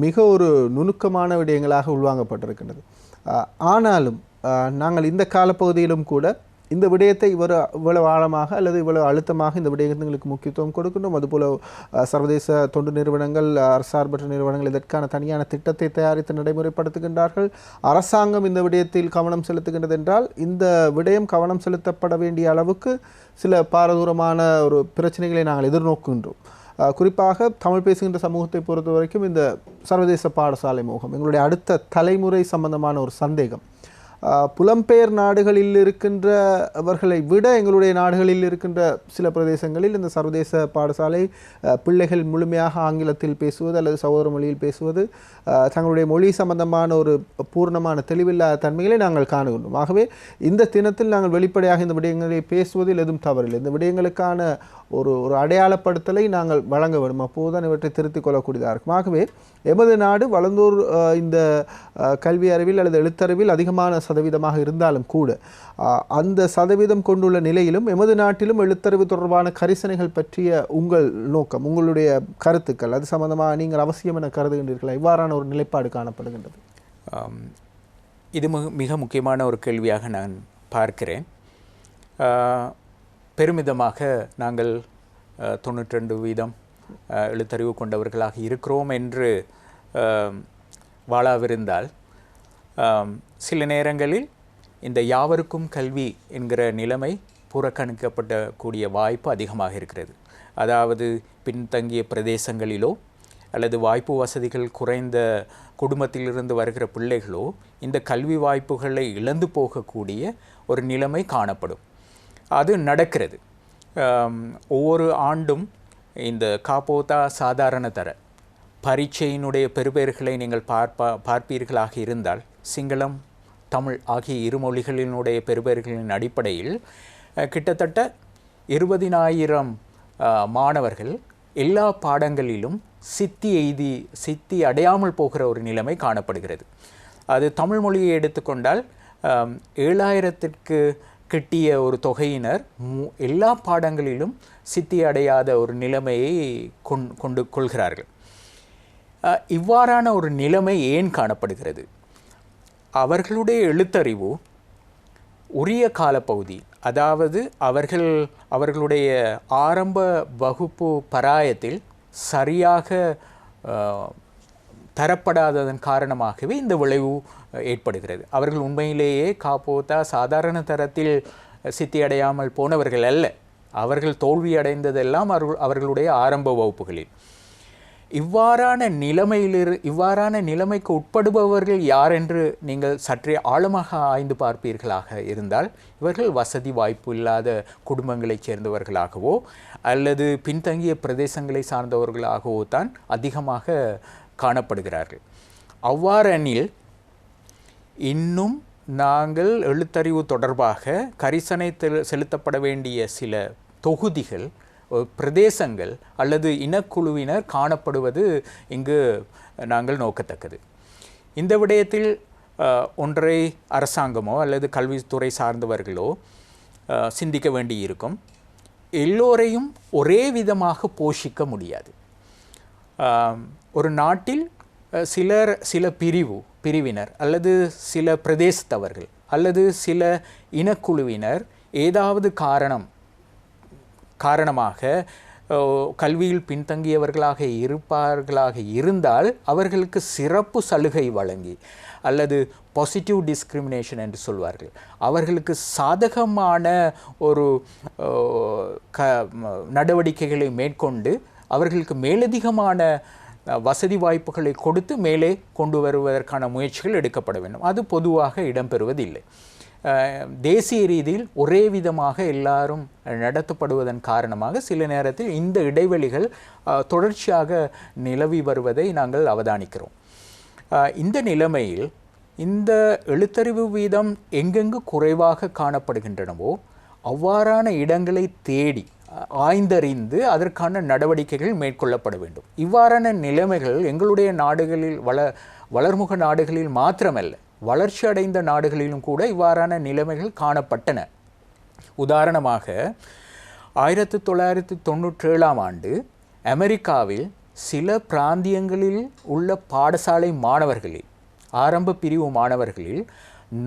மிக ஒரு நுணுக்கமான விடயங்களாக உள்வாங்கப்பட்டிருக்கின்றது. ஆனாலும் நாங்கள் இந்த காலப்பகுதியிலும் கூட இந்த விடயத்தை இவ்வளவு ஆழமாக அல்லது இவ்வளவு அழுத்தமாக இந்த விடயங்களுக்கு முக்கியத்துவம் கொடுக்கின்றோம். அதுபோல சர்வதேச தொண்டு நிறுவனங்கள், அரசார்பற்ற நிறுவனங்கள் இதற்கான தனியான திட்டத்தை தயாரித்து நடைமுறைப்படுத்துகின்றார்கள். அரசாங்கம் இந்த விடயத்தில் கவனம் செலுத்துகின்றது என்றால் இந்த விடயம் கவனம் செலுத்தப்பட வேண்டிய அளவுக்கு சில பாரதூரமான ஒரு பிரச்சனைகளை நாங்கள் எதிர்நோக்குகின்றோம். குறிப்பாக தமிழ் பேசுகின்ற சமூகத்தை பொறுத்த வரைக்கும் இந்த சர்வதேச பாடசாலை மோகம், எங்களுடைய அடுத்த தலைமுறை சம்பந்தமான ஒரு சந்தேகம், புலம்பெயர் நாடுகளில் இருக்கின்றவர்களை விட எங்களுடைய நாடுகளில் இருக்கின்ற சில பிரதேசங்களில் இந்த சர்வதேச பாடசாலை பிள்ளைகள் முழுமையாக ஆங்கிலத்தில் பேசுவது அல்லது சகோதர மொழியில் பேசுவது, தங்களுடைய மொழி சம்பந்தமான ஒரு பூர்ணமான தெளிவில்லாத தன்மைகளை நாங்கள் காணுகின்றோம். ஆகவே இந்த தினத்தில் நாங்கள் வெளிப்படையாக இந்த விடயங்களை பேசுவதில் எதுவும் தவறில்லை. இந்த விடயங்களுக்கான ஒரு அடையாளப்படுத்தலை நாங்கள் வழங்க வேண்டும். அப்போதுதான் இவற்றை திருத்திக் கொள்ளக்கூடியதாக இருக்கும். ஆகவே எமது நாடு வளர்ந்தோர் இந்த கல்வி அறிவில் அல்லது எழுத்தறிவில் அதிகமான சதவீதமாக இருந்தாலும் கூட அந்த சதவீதம் கொண்டுள்ள நிலையிலும் எமது நாட்டிலும் எழுத்தறிவு தொடர்பான கரிசனைகள் பற்றிய உங்கள் நோக்கம், உங்களுடைய கருத்துக்கள், அது சம்பந்தமாக நீங்கள் அவசியம் என கருதுகின்றீர்களா? இவ்வாறான ஒரு நிலைப்பாடு காணப்படுகின்றது. இது மிக முக்கியமான ஒரு கேள்வியாக நான் பார்க்கிறேன். பெருமிதமாக நாங்கள் 92% எழுத்தறிவு கொண்டவர்களாக இருக்கிறோம் என்று வாழாவிருந்தால் சில நேரங்களில் இந்த யாவருக்கும் கல்வி என்கிற நிலைமை புறக்கணிக்கப்படக்கூடிய வாய்ப்பு அதிகமாக இருக்கிறது. அதாவது பின்தங்கிய பிரதேசங்களிலோ அல்லது வாய்ப்பு வசதிகள் குறைந்த குடும்பத்திலிருந்து வருகிற பிள்ளைகளோ இந்த கல்வி வாய்ப்புகளை இழந்து போகக்கூடிய ஒரு நிலைமை காணப்படும். அது நடக்கிறது. ஒவ்வொரு ஆண்டும் இந்த காப்போதா சாதாரண தர பரீட்சையினுடைய பெறுபேறுகளை நீங்கள் பார்ப்பீர்களாக இருந்தால் சிங்களம் தமிழ் ஆகிய இரு மொழிகளினுடைய பெறுபேறுகளின் அடிப்படையில் கிட்டத்தட்ட 20,000 மாணவர்கள் எல்லா பாடங்களிலும் சித்தி அடையாமல் போகிற ஒரு நிலைமை காணப்படுகிறது. அது தமிழ் மொழியை எடுத்துக்கொண்டால் 7,000க்கு கிட்டிய ஒரு தொகையினர் எல்லா பாடங்களிலும் சித்தி அடையாத ஒரு நிலைமையை கொண்டு கொள்கிறார்கள். இவ்வாறான ஒரு நிலைமை ஏன் காணப்படுகிறது? அவர்களுடைய எழுத்தறிவு உரிய காலப்பகுதி, அதாவது அவர்களுடைய ஆரம்ப வகுப்பு பராயத்தில் சரியாக தரப்படாததன் காரணமாகவே இந்த விளைவு ஏற்படுகிறது. அவர்கள் உண்மையிலேயே காப்போதா சாதாரண தரத்தில் சித்தியடையாமல் போனவர்கள் அல்ல. அவர்கள் தோல்வி அடைந்ததெல்லாம் அவர்களுடைய ஆரம்ப வகுப்புகளில். இவ்வாறான நிலைமைக்கு உட்படுபவர்கள் யார் என்று நீங்கள் சற்றே ஆழமாக ஆய்ந்து பார்ப்பீர்களாக இருந்தால் இவர்கள் வசதி வாய்ப்பு இல்லாத குடும்பங்களைச் சேர்ந்தவர்களாகவோ அல்லது பின்தங்கிய பிரதேசங்களை சார்ந்தவர்களாகவோ தான் அதிகமாக காணப்படுகிறார்கள். அவ்வாறெனில் இன்னும் நாங்கள் எழுத்தறிவு தொடர்பாக கரிசனை செலுத்தப்பட வேண்டிய சில தொகுதிகள், பிரதேசங்கள் அல்லது இனக்குழுவினர் காணப்படுவது இங்கு நாங்கள் நோக்கத்தக்கது. இந்த விடயத்தில் ஒன்றை அரசாங்கமோ அல்லது கல்வித்துறை சார்ந்தவர்களோ சிந்திக்க வேண்டியிருக்கும். எல்லோரையும் ஒரே விதமாக போஷிக்க முடியாது. ஒரு நாட்டில் சில பிரிவினர் அல்லது சில பிரதேசத்தவர்கள் அல்லது சில இனக்குழுவினர் ஏதாவது காரணமாக கல்வியில் பின்தங்கியவர்களாக இருந்தால் அவர்களுக்கு சிறப்பு சலுகை வழங்கி அல்லது பாசிட்டிவ் டிஸ்கிரிமினேஷன் என்று சொல்வார்கள், அவர்களுக்கு சாதகமான ஒரு நடவடிக்கைகளை மேற்கொண்டு அவர்களுக்கு மேலதிகமான வசதி வாய்ப்புகளை கொடுத்து மேலே கொண்டு வருவதற்கான முயற்சிகள் எடுக்கப்பட வேண்டும். அது பொதுவாக இடம்பெறுவதில்லை. தேசிய ரீதியில் ஒரே விதமாக எல்லாரும் நடத்தப்படுவதன் காரணமாக சில நேரத்தில் இந்த இடைவெளிகள் தொடர்ச்சியாக நிலவி வருவதை நாங்கள் அவதானிக்கிறோம். இந்த நிலைமையில் இந்த எழுத்தறிவு வீதம் எங்கெங்கு குறைவாக காணப்படுகின்றனவோ அவ்வாறான இடங்களை தேடி ஆய்ந்தறிந்து அதற்கான நடவடிக்கைகள் மேற்கொள்ளப்பட வேண்டும். இவ்வாறான நிலைமைகள் எங்களுடைய நாடுகளில் வளர்முக நாடுகளில் மாத்திரமல்ல, வளர்ச்சி அடைந்த நாடுகளிலும் கூட இவ்வாறான நிலைமைகள் காணப்பட்டன. உதாரணமாக 1997ஆம் ஆண்டு அமெரிக்காவில் சில பிராந்தியங்களில் உள்ள பாடசாலை மாணவர்களில், ஆரம்ப பிரிவு மாணவர்களில்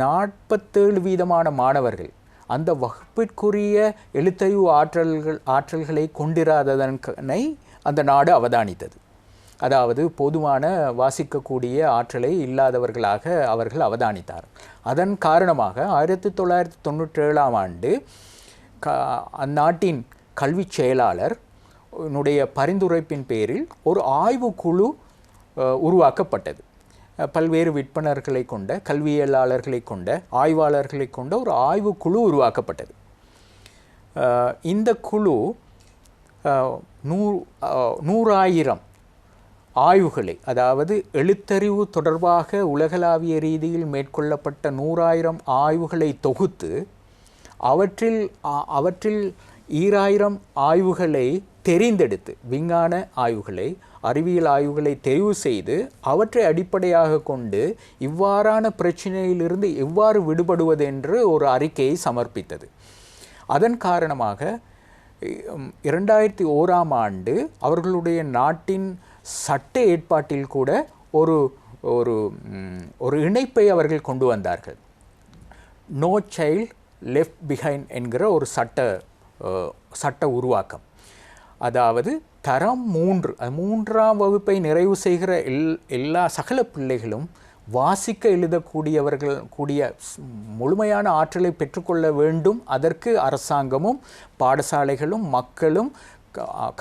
47% மாணவர்கள் அந்த வகுப்பிற்குரிய எழுத்தறிவு ஆற்றல்களை கொண்டிராததனை அந்த நாடு அவதானித்தது. அதாவது போதுமான வாசிக்கக்கூடிய ஆற்றலை இல்லாதவர்களாக அவர்கள் அவதானித்தார். அதன் காரணமாக 1997ஆம் ஆண்டு அந்நாட்டின் கல்வி செயலாளர் பரிந்துரைப்பின் பேரில் ஒரு ஆய்வுக்குழு உருவாக்கப்பட்டது. பல்வேறு விற்பனர்களை கொண்ட, கல்வியலாளர்களை கொண்ட, ஆய்வாளர்களை கொண்ட ஒரு ஆய்வுக்குழு உருவாக்கப்பட்டது. இந்த குழு 100,000 ஆய்வுகளை, அதாவது எழுத்தறிவு தொடர்பாக உலகளாவிய ரீதியில் மேற்கொள்ளப்பட்ட 100,000 ஆய்வுகளை தொகுத்து அவற்றில் 2,000 ஆய்வுகளை தெரிந்தெடுத்து, விஞ்ஞான ஆய்வுகளை, அறிவியல் ஆய்வுகளை தெரிவு செய்து அவற்றை அடிப்படையாக கொண்டு இவ்வாறான பிரச்சனையிலிருந்து எவ்வாறு விடுபடுவது என்று ஒரு அறிக்கையை சமர்ப்பித்தது. அதன் காரணமாக 2001ஆம் ஆண்டு அவர்களுடைய நாட்டின் சட்ட ஏற்பாட்டில் கூட ஒரு இணைப்பை அவர்கள் கொண்டு வந்தார்கள். நோ சைல்ட் லெஃப்ட் பிஹைண்ட் என்கிற ஒரு சட்ட உருவாக்கம். அதாவது தரம் 3ஆம் வகுப்பை நிறைவு செய்கிற எல்லா சகல பிள்ளைகளும் வாசிக்க எழுதக்கூடிய முழுமையான ஆற்றலை பெற்றுக்கொள்ள வேண்டும். அதற்கு அரசாங்கமும் பாடசாலைகளும் மக்களும்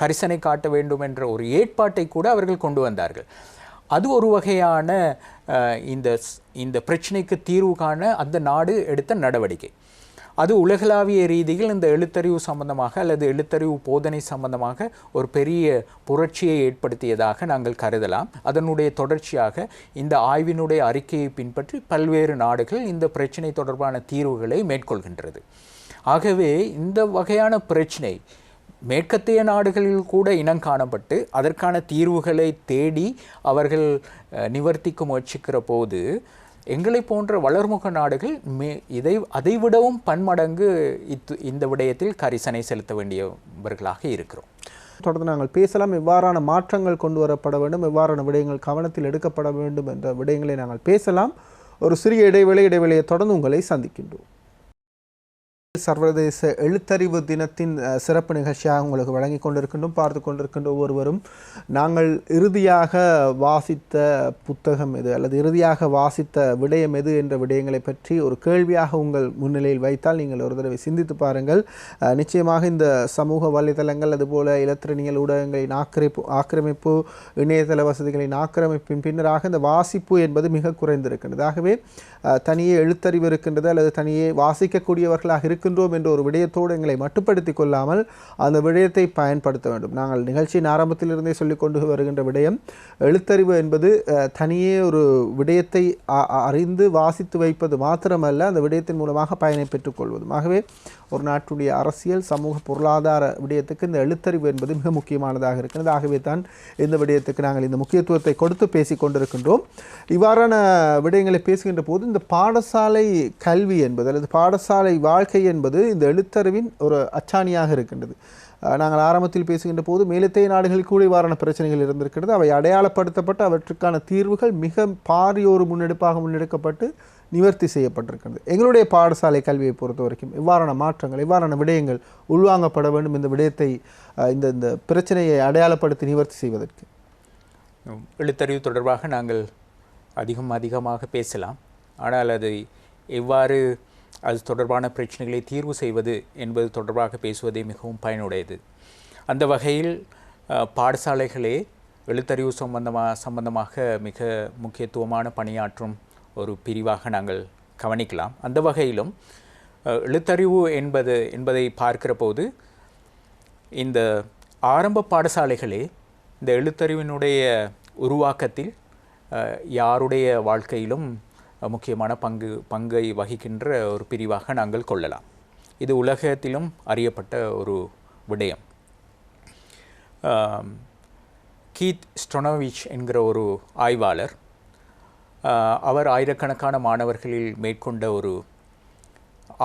கரிசனை காட்ட வேண்டும் என்ற ஒரு ஏற்பாட்டை கூட அவர்கள் கொண்டு வந்தார்கள். அது ஒரு வகையான இந்த பிரச்சனைக்கு தீர்வு காண அந்த நாடு எடுத்த நடவடிக்கை. அது உலகளாவிய ரீதியில் இந்த எழுத்தறிவு சம்பந்தமாக அல்லது எழுத்தறிவு போதனை சம்பந்தமாக ஒரு பெரிய புரட்சியை ஏற்படுத்தியதாக நாங்கள் கருதலாம். அதனுடைய தொடர்ச்சியாக இந்த ஆய்வினுடைய அறிக்கையை பின்பற்றி பல்வேறு நாடுகள் இந்த பிரச்சனை தொடர்பான தீர்வுகளை மேற்கொள்கின்றது. ஆகவே இந்த வகையான பிரச்சனை மேற்கத்திய நாடுகளில் கூட இனம் காணப்பட்டு அதற்கான தீர்வுகளை தேடி அவர்கள் நிவர்த்திக்க முயற்சிக்கிற போது எங்களை போன்ற வளர்முக நாடுகள் அதைவிடவும் பன்மடங்கு இந்த விடயத்தில் கரிசனை செலுத்த வேண்டியவர்களாக இருக்கிறோம். தொடர்ந்து நாங்கள் பேசலாம். எவ்வாறான மாற்றங்கள் கொண்டு வரப்பட வேண்டும், எவ்வாறான விடயங்கள் கவனத்தில் எடுக்கப்பட வேண்டும் என்ற விடயங்களை நாங்கள் பேசலாம். ஒரு சிறிய இடைவெளியை தொடர்ந்து உங்களை சந்திக்கின்றோம். சர்வதேச எழுத்தறிவு தினத்தின் சிறப்பு நிகழ்ச்சியாக உங்களுக்கு வழங்கி கொண்டிருக்கின்றோம். பார்த்து கொண்டிருக்கின்ற ஒவ்வொருவரும் நாங்கள் இறுதியாக வாசித்த புத்தகம் எது அல்லது இறுதியாக வாசித்த விடயம் எது என்ற விடயங்களை பற்றி ஒரு கேள்வியாக உங்கள் முன்னிலையில் வைத்தால் நீங்கள் ஒரு தடவை சிந்தித்து பாருங்கள். நிச்சயமாக இந்த சமூக வலைதளங்கள் அதுபோல இலத்திரனியல் ஊடகங்களின் ஆக்கிரமிப்பு இணையதள வசதிகளின் ஆக்கிரமிப்பின் பின்னராக இந்த வாசிப்பு என்பது மிக குறைந்திருக்கின்றது. ஆகவே தனியே எழுத்தறிவு இருக்கின்றது அல்லது தனியே வாசிக்கக்கூடியவர்களாக இருக்கின்றோம் என்ற ஒரு விடயத்தோடு எங்களை மட்டுப்படுத்தி கொள்ளாமல் அந்த விடயத்தை பயன்படுத்த வேண்டும். நாங்கள் நிகழ்ச்சியின் ஆரம்பத்திலிருந்தே சொல்லிக் கொண்டு வருகின்ற விடயம் எழுத்தறிவு என்பது தனியே ஒரு விடயத்தை அறிந்து வாசித்து வைப்பது மாத்திரமல்ல, அந்த விடயத்தின் மூலமாக பயனை பெற்றுக் கொள்வதும். ஆகவே ஒரு நாட்டுடைய அரசியல் சமூக பொருளாதார விடயத்துக்கு இந்த எழுத்தறிவு என்பது மிக முக்கியமானதாக இருக்கிறது. ஆகவே தான் இந்த விடயத்துக்கு நாங்கள் இந்த முக்கியத்துவத்தை கொடுத்து பேசிக் கொண்டிருக்கின்றோம். இவ்வாறான விடயங்களை பேசுகின்ற போது இந்த பாடசாலை கல்வி என்பது அல்லது பாடசாலை வாழ்க்கை என்பது இந்த எழுத்தறிவின் ஒரு அச்சாணியாக இருக்கின்றது. நாங்கள் ஆரம்பத்தில் பேசுகின்ற போது மேலத்தைய நாடுகளில் கூட இவ்வாறான பிரச்சனைகள் இருந்திருக்கிறது. அவை அடையாளப்படுத்தப்பட்டு அவற்றுக்கான தீர்வுகள் மிக பாரிய ஒரு முன்னெடுப்பாக முன்னெடுக்கப்பட்டு நிவர்த்தி செய்யப்பட்டிருக்கிறது. எங்களுடைய பாடசாலை கல்வியை பொறுத்த வரைக்கும் இவ்வாறான மாற்றங்கள் இவ்வாறான விடயங்கள் உள்வாங்கப்பட வேண்டும் இந்த விடயத்தை இந்த பிரச்சனையை அடையாளப்படுத்தி நிவர்த்தி செய்வதற்கு. எழுத்தறிவு தொடர்பாக நாங்கள் அதிகமாக பேசலாம். ஆனால் அது எவ்வாறு அது தொடர்பான பிரச்சனைகளை தீர்வு செய்வது என்பது தொடர்பாக பேசுவதே மிகவும் பயனுடையது. அந்த வகையில் பாடசாலைகளே எழுத்தறிவு சம்பந்தமாக மிக முக்கியத்துவமான பணியாற்றும் ஒரு பிரிவாக நாங்கள் கவனிக்கலாம். அந்த வகையிலும் எழுத்தறிவு என்பதை பார்க்கிற போது இந்த ஆரம்ப பாடசாலைகளே இந்த எழுத்தறிவினுடைய உருவாக்கத்தில் யாருடைய வாழ்க்கையிலும் முக்கியமான பங்கை வகிக்கின்ற ஒரு பிரிவாக நாங்கள் கொள்ளலாம். இது உலகத்திலும் அறியப்பட்ட ஒரு விடயம். கீத் ஸ்டோனோவிச் என்கிற ஒரு ஆய்வாளர், அவர் ஆயிரக்கணக்கான மாணவர்களில் மேற்கொண்ட ஒரு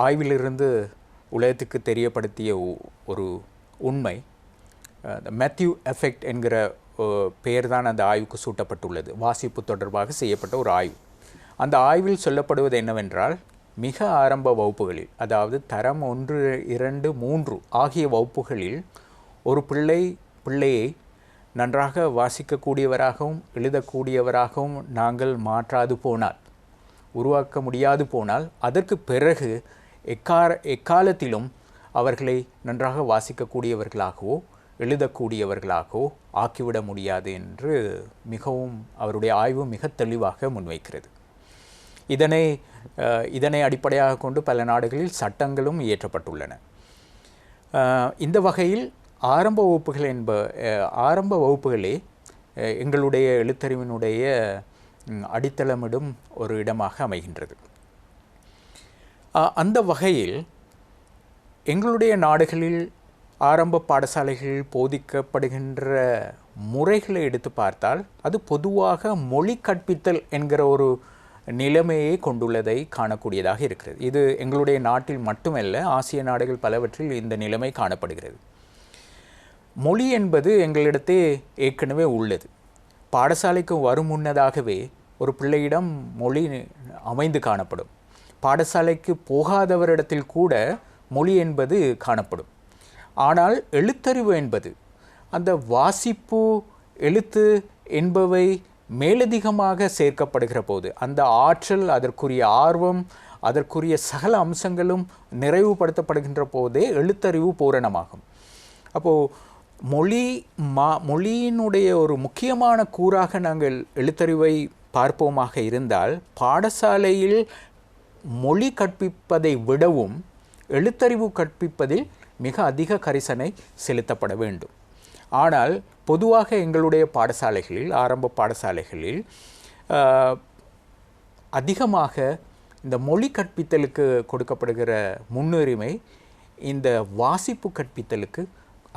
ஆய்விலிருந்து உலகத்துக்கு தெரியப்படுத்திய ஒரு உண்மை, மேத்யூ எஃபெக்ட் என்கிற பெயர் தான் அந்த ஆய்வுக்கு சூட்டப்பட்டுள்ளது. வாசிப்பு தொடர்பாக செய்யப்பட்ட ஒரு ஆய்வு. அந்த ஆய்வில் சொல்லப்படுவது என்னவென்றால், மிக ஆரம்ப வகுப்புகளில், அதாவது தரம் 1, 2, 3 ஆகிய வகுப்புகளில் ஒரு பிள்ளையை நன்றாக வாசிக்கக்கூடியவராகவும் எழுதக்கூடியவராகவும் நாங்கள் மாற்றாது போனால், உருவாக்க முடியாது போனால், அதற்கு பிறகு எக்காலத்திலும் அவர்களை நன்றாக வாசிக்கக்கூடியவர்களாகவோ எழுதக்கூடியவர்களாகவோ ஆக்கிவிட முடியாது என்று மிகவும் அவருடைய ஆய்வு மிக தெளிவாக முன்வைக்கிறது. இதனை அடிப்படையாக கொண்டு பல நாடுகளில் சட்டங்களும் இயற்றப்பட்டுள்ளன. இந்த வகையில் ஆரம்ப வகுப்புகளே எங்களுடைய எழுத்தறிவினுடைய அடித்தளமிடும் ஒரு இடமாக அமைகின்றது. அந்த வகையில் எங்களுடைய நாடுகளில் ஆரம்ப பாடசாலைகளில் போதிக்கப்படுகின்ற முறைகளை எடுத்து பார்த்தால் அது பொதுவாக மொழி கற்பித்தல் என்கிற ஒரு நிலைமையை கொண்டுள்ளதை காணக்கூடியதாக இருக்கிறது. இது எங்களுடைய நாட்டில் மட்டுமல்ல, ஆசிய நாடுகள் பலவற்றில் இந்த நிலைமை காணப்படுகிறது. மொழி என்பது எங்களிடத்தே ஏற்கனவே உள்ளது. பாடசாலைக்கு வரும் முன்னதாகவே ஒரு பிள்ளையிடம் மொழி அமைந்து காணப்படும். பாடசாலைக்கு போகாதவரிடத்தில் கூட மொழி என்பது காணப்படும். ஆனால் எழுத்தறிவு என்பது, அந்த வாசிப்பு எழுத்து என்பவை மேலதிகமாக சேர்க்கப்படுகிற போது அந்த ஆற்றல், அதற்குரிய ஆர்வம், அதற்குரிய சகல அம்சங்களும் நிறைவுபடுத்தப்படுகின்ற போதே எழுத்தறிவு பூரணமாகும். அப்போது மொழியினுடைய ஒரு முக்கியமான கூறாக நாங்கள் எழுத்தறிவை பார்ப்போமாக இருந்தால், பாடசாலையில் மொழி கற்பிப்பதை விடவும் எழுத்தறிவு கற்பிப்பதில் மிக அதிக கரிசனை செலுத்தப்பட வேண்டும். ஆனால் பொதுவாக எங்களுடைய பாடசாலைகளில், ஆரம்ப பாடசாலைகளில் அதிகமாக இந்த மொழி கற்பித்தலுக்கு கொடுக்கப்படுகிற முன்னுரிமை இந்த வாசிப்பு கற்பித்தலுக்கு,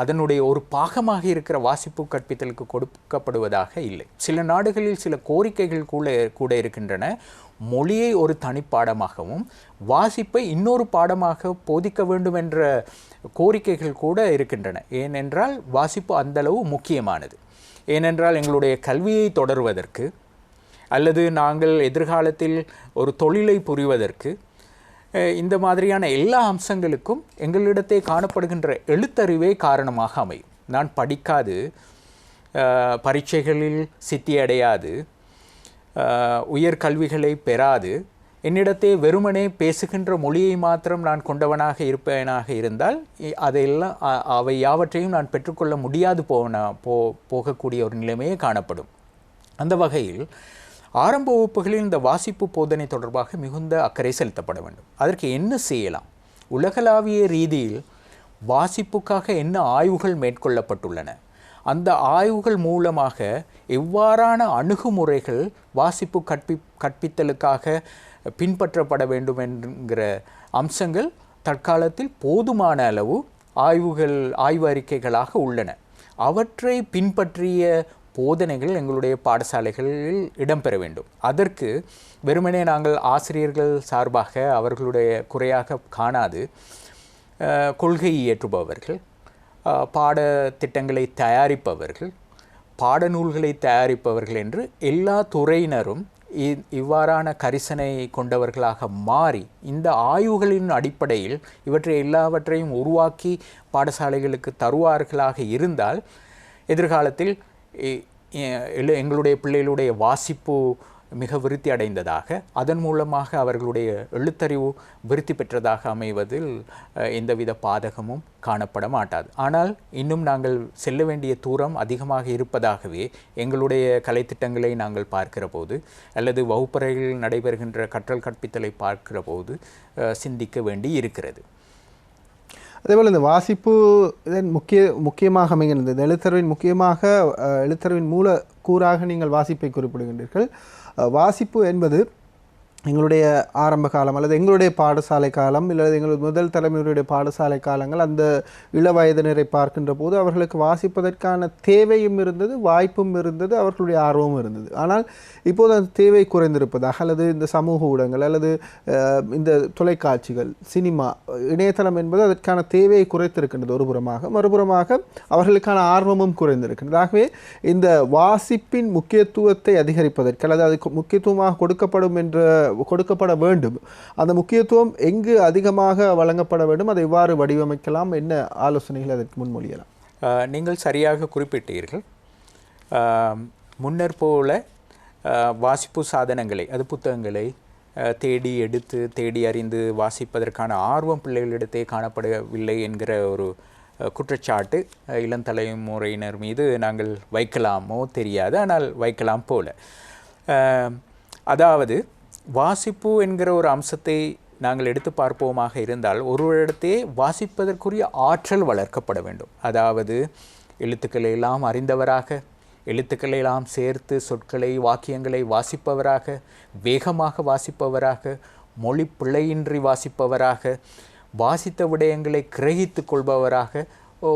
அதனுடைய ஒரு பாகமாக இருக்கிற வாசிப்பு கற்பித்தலுக்கு கொடுக்கப்படுவதாக இல்லை. சில நாடுகளில் சில கோரிக்கைகள் கூட இருக்கின்றன. மொழியை ஒரு தனிப்பாடமாகவும் வாசிப்பை இன்னொரு பாடமாக போதிக்க வேண்டும் என்ற கோரிக்கைகள் கூட இருக்கின்றன. ஏனென்றால் வாசிப்பு அந்தளவு முக்கியமானது. ஏனென்றால் எங்களுடைய கல்வியை தொடர்வதற்கு அல்லது நாங்கள் எதிர்காலத்தில் ஒரு தொழிலை புரிவதற்கு, இந்த மாதிரியான எல்லா அம்சங்களுக்கும் எங்களிடத்தே காணப்படுகின்ற எழுத்தறிவே காரணமாக அமையும். நான் படிக்காது, பரீட்சைகளில் சித்தியடையாது, உயர்கல்விகளை பெறாது, என்னிடத்தே வெறுமனே பேசுகின்ற மொழியை மாத்திரம் நான் கொண்டவனாக இருப்பேனாக இருந்தால் அவை யாவற்றையும் நான் பெற்றுக்கொள்ள முடியாது போகக்கூடிய ஒரு நிலைமையே காணப்படும். அந்த வகையில் ஆரம்ப வகுப்புகளில் இந்த வாசிப்பு போதனை தொடர்பாக மிகுந்த அக்கறை செலுத்தப்பட வேண்டும். அதற்கு என்ன செய்யலாம்? உலகளாவிய ரீதியில் வாசிப்புக்காக என்ன ஆய்வுகள் மேற்கொள்ளப்பட்டுள்ளன? அந்த ஆய்வுகள் மூலமாக எவ்வாறான அணுகுமுறைகள் வாசிப்பு கற்பித்தலுக்காக பின்பற்றப்பட வேண்டும் என்கிற அம்சங்கள் தற்காலத்தில் போதுமான அளவு ஆய்வு அறிக்கைகளாக உள்ளன. அவற்றை பின்பற்றிய போதனைகள் எங்களுடைய பாடசாலைகளில் இடம்பெற வேண்டும். அதற்கு வெறுமனே நாங்கள் ஆசிரியர்கள் சார்பாக அவர்களுடைய குறையாக காணாது, கொள்கை இயற்றுபவர்கள், பாடத்திட்டங்களை தயாரிப்பவர்கள், பாடநூல்களை தயாரிப்பவர்கள் என்று எல்லா துறையினரும் இவ்வாறான கரிசனை கொண்டவர்களாக மாறி இந்த ஆய்வுகளின் அடிப்படையில் இவற்றை எல்லாவற்றையும் உருவாக்கி பாடசாலைகளுக்கு தருவார்களாக இருந்தால் எதிர்காலத்தில் எங்களுடைய பிள்ளைகளுடைய வாசிப்பு மிக விருத்தி அடைந்ததாக, அதன் மூலமாக அவர்களுடைய எழுத்தறிவு விருத்தி பெற்றதாக அமைவதில் எந்தவித பாதகமும் காணப்பட மாட்டாது. ஆனால் இன்னும் நாங்கள் செல்ல வேண்டிய தூரம் அதிகமாக இருப்பதாகவே எங்களுடைய கலைத்திட்டங்களை நாங்கள் பார்க்கிற போது அல்லது வகுப்பறைகளில் நடைபெறுகின்ற கற்றல் கற்பித்தலை பார்க்கிற போது சிந்திக்க வேண்டி இருக்கிறது. அதேபோல் இந்த வாசிப்பு இதன் முக்கியமாக அமைகிறது. இந்த எழுத்தறிவின் மூல கூறாக நீங்கள் வாசிப்பை குறிப்பிடுகின்றீர்கள். வாசிப்பு என்பது எங்களுடைய ஆரம்ப காலம் அல்லது எங்களுடைய பாடசாலை காலம் அல்லது எங்களுடைய முதல் தலைமுறையுடைய பாடசாலை காலங்கள், அந்த இள வயதினரை பார்க்கின்ற போது அவர்களுக்கு வாசிப்பதற்கான தேவையும் இருந்தது, வாய்ப்பும் இருந்தது, அவர்களுடைய ஆர்வமும் இருந்தது. ஆனால் இப்போது அந்த தேவை குறைந்திருப்பதாக அல்லது இந்த சமூக ஊடகங்கள் அல்லது இந்த தொலைக்காட்சிகள், சினிமா, இணையதளம் என்பது அதற்கான தேவையை குறைத்திருக்கின்றது ஒரு புறமாக. மறுபுறமாக அவர்களுக்கான ஆர்வமும் குறைந்திருக்கின்றது. ஆகவே இந்த வாசிப்பின் முக்கியத்துவத்தை அதிகரிப்பதற்கு அல்லது அது முக்கியத்துவமாக கொடுக்கப்பட வேண்டும், அந்த முக்கியத்துவம் எங்கு அதிகமாக வழங்கப்பட வேண்டும், அதை எவ்வாறு வடிவமைக்கலாம், என்ன ஆலோசனைகள் அதற்கு முன்மொழியலாம்? நீங்கள் சரியாக குறிப்பிட்டீர்கள். முன்னர் போல வாசிப்பு சாதனங்களை, அது புத்தகங்களை தேடி எடுத்து தேடி அறிந்து வாசிப்பதற்கான ஆர்வம் பிள்ளைகளிடத்தே காணப்படவில்லை என்கிற ஒரு குற்றச்சாட்டு இளம் தலைமுறையினர் மீது நாங்கள் வைக்கலாமோ தெரியாது, ஆனால் வைக்கலாம் போல. அதாவது வாசிப்பு என்கிற ஒரு அம்சத்தை நாங்கள் எடுத்து பார்ப்போமாக இருந்தால் ஒருவரிடத்தே வாசிப்பதற்குரிய ஆற்றல் வளர்க்கப்பட வேண்டும். அதாவது எழுத்துக்களை எல்லாம் அறிந்தவராக, எழுத்துக்களை எல்லாம் சேர்த்து சொற்களை, வாக்கியங்களை வாசிப்பவராக, வேகமாக வாசிப்பவராக, மொழி பிழையின்றி வாசிப்பவராக, வாசித்த விடயங்களை கிரகித்து கொள்பவராக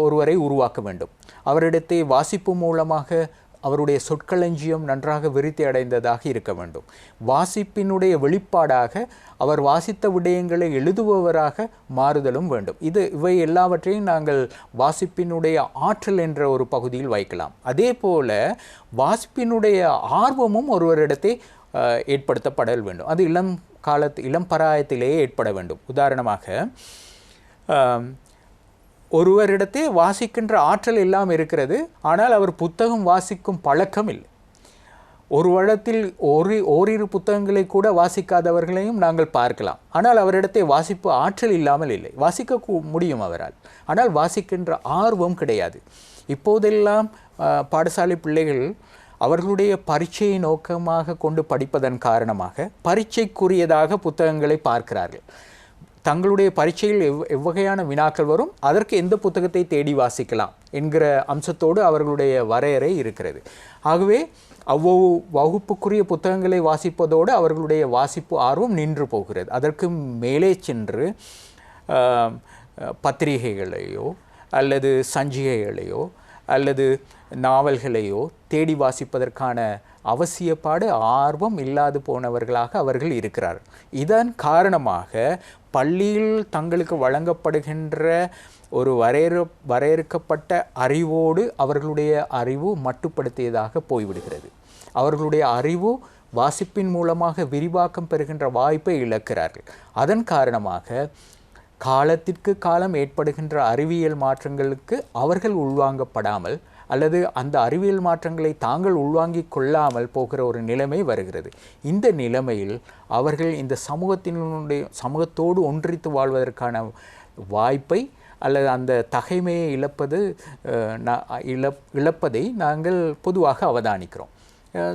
ஒருவரை உருவாக்க வேண்டும். அவரிடத்தே வாசிப்பு மூலமாக அவருடைய சொற்களஞ்சியம் நன்றாக விருத்தி அடைந்ததாக இருக்க வேண்டும். வாசிப்பினுடைய வெளிப்பாடாக அவர் வாசித்த விடயங்களை எழுதுபவராக மாறுதலும் வேண்டும். இவை எல்லாவற்றையும் நாங்கள் வாசிப்பினுடைய ஆற்றல் என்ற ஒரு பகுதியில் வைக்கலாம். அதே போல வாசிப்பினுடைய ஆர்வமும் ஒருவரிடத்தை ஏற்படுத்தப்படல் வேண்டும். அது இளம் பராயத்திலேயே ஏற்பட வேண்டும். உதாரணமாக ஒருவரிடத்தே வாசிக்கின்ற ஆற்றல் எல்லாம் இருக்கிறது, ஆனால் அவர் புத்தகம் வாசிக்கும் பழக்கம் இல்லை. ஒரு வருடத்தில் ஓரிரு புத்தகங்களை கூட வாசிக்காதவர்களையும் நாங்கள் பார்க்கலாம். ஆனால் அவரிடத்தை வாசிப்பு ஆற்றல் இல்லாமல் இல்லை. வாசிக்க முடியும் அவரால், ஆனால் வாசிக்கின்ற ஆர்வம் கிடையாது. இப்போதெல்லாம் பாடசாலை பிள்ளைகள் அவர்களுடைய பரீட்சையை நோக்கமாக கொண்டு படிப்பதன் காரணமாக பரீட்சைக்குரியதாக புத்தகங்களை பார்க்கிறார்கள். தங்களுடைய பரீட்சையில் எவ்வகையான வினாக்கள் வரும், அதற்கு எந்த புத்தகத்தை தேடி வாசிக்கலாம் என்கிற அம்சத்தோடு அவர்களுடைய வரையறை இருக்கிறது. ஆகவே அவ்வளவு வகுப்புக்குரிய புத்தகங்களை வாசிப்பதோடு அவர்களுடைய வாசிப்பு ஆர்வம் நின்று போகிறது. அதற்கு மேலே சென்று பத்திரிகைகளையோ அல்லது சஞ்சிகைகளையோ அல்லது நாவல்களையோ தேடி வாசிப்பதற்கான அவசியப்பாடு ஆர்வம் இல்லாது போனவர்களாக அவர்கள் இருக்கிறார்கள். இதன் காரணமாக பள்ளியில் தங்களுக்கு வழங்கப்படுகின்ற ஒரு வரையறுக்கப்பட்ட அறிவோடு அவர்களுடைய அறிவு மட்டுப்படுத்தியதாக போய்விடுகிறது. அவர்களுடைய அறிவு வாசிப்பின் மூலமாக விரிவாக்கம் பெறுகின்ற வாய்ப்பை இழக்கிறார்கள். அதன் காரணமாக காலத்திற்கு காலம் ஏற்படுகின்ற அறிவியல் மாற்றங்களுக்கு அவர்கள் உள்வாங்கப்படாமல் அல்லது அந்த அறிவியல் மாற்றங்களை தாங்கள் உள்வாங்கிக் கொள்ளாமல் போகிற ஒரு நிலைமை வருகிறது. இந்த நிலைமையில் அவர்கள் இந்த சமூகத்தோடு ஒன்றித்து வாழ்வதற்கான வாய்ப்பை அல்லது அந்த தகைமையை இழப்பதை நாங்கள் பொதுவாக அவதானிக்கிறோம்.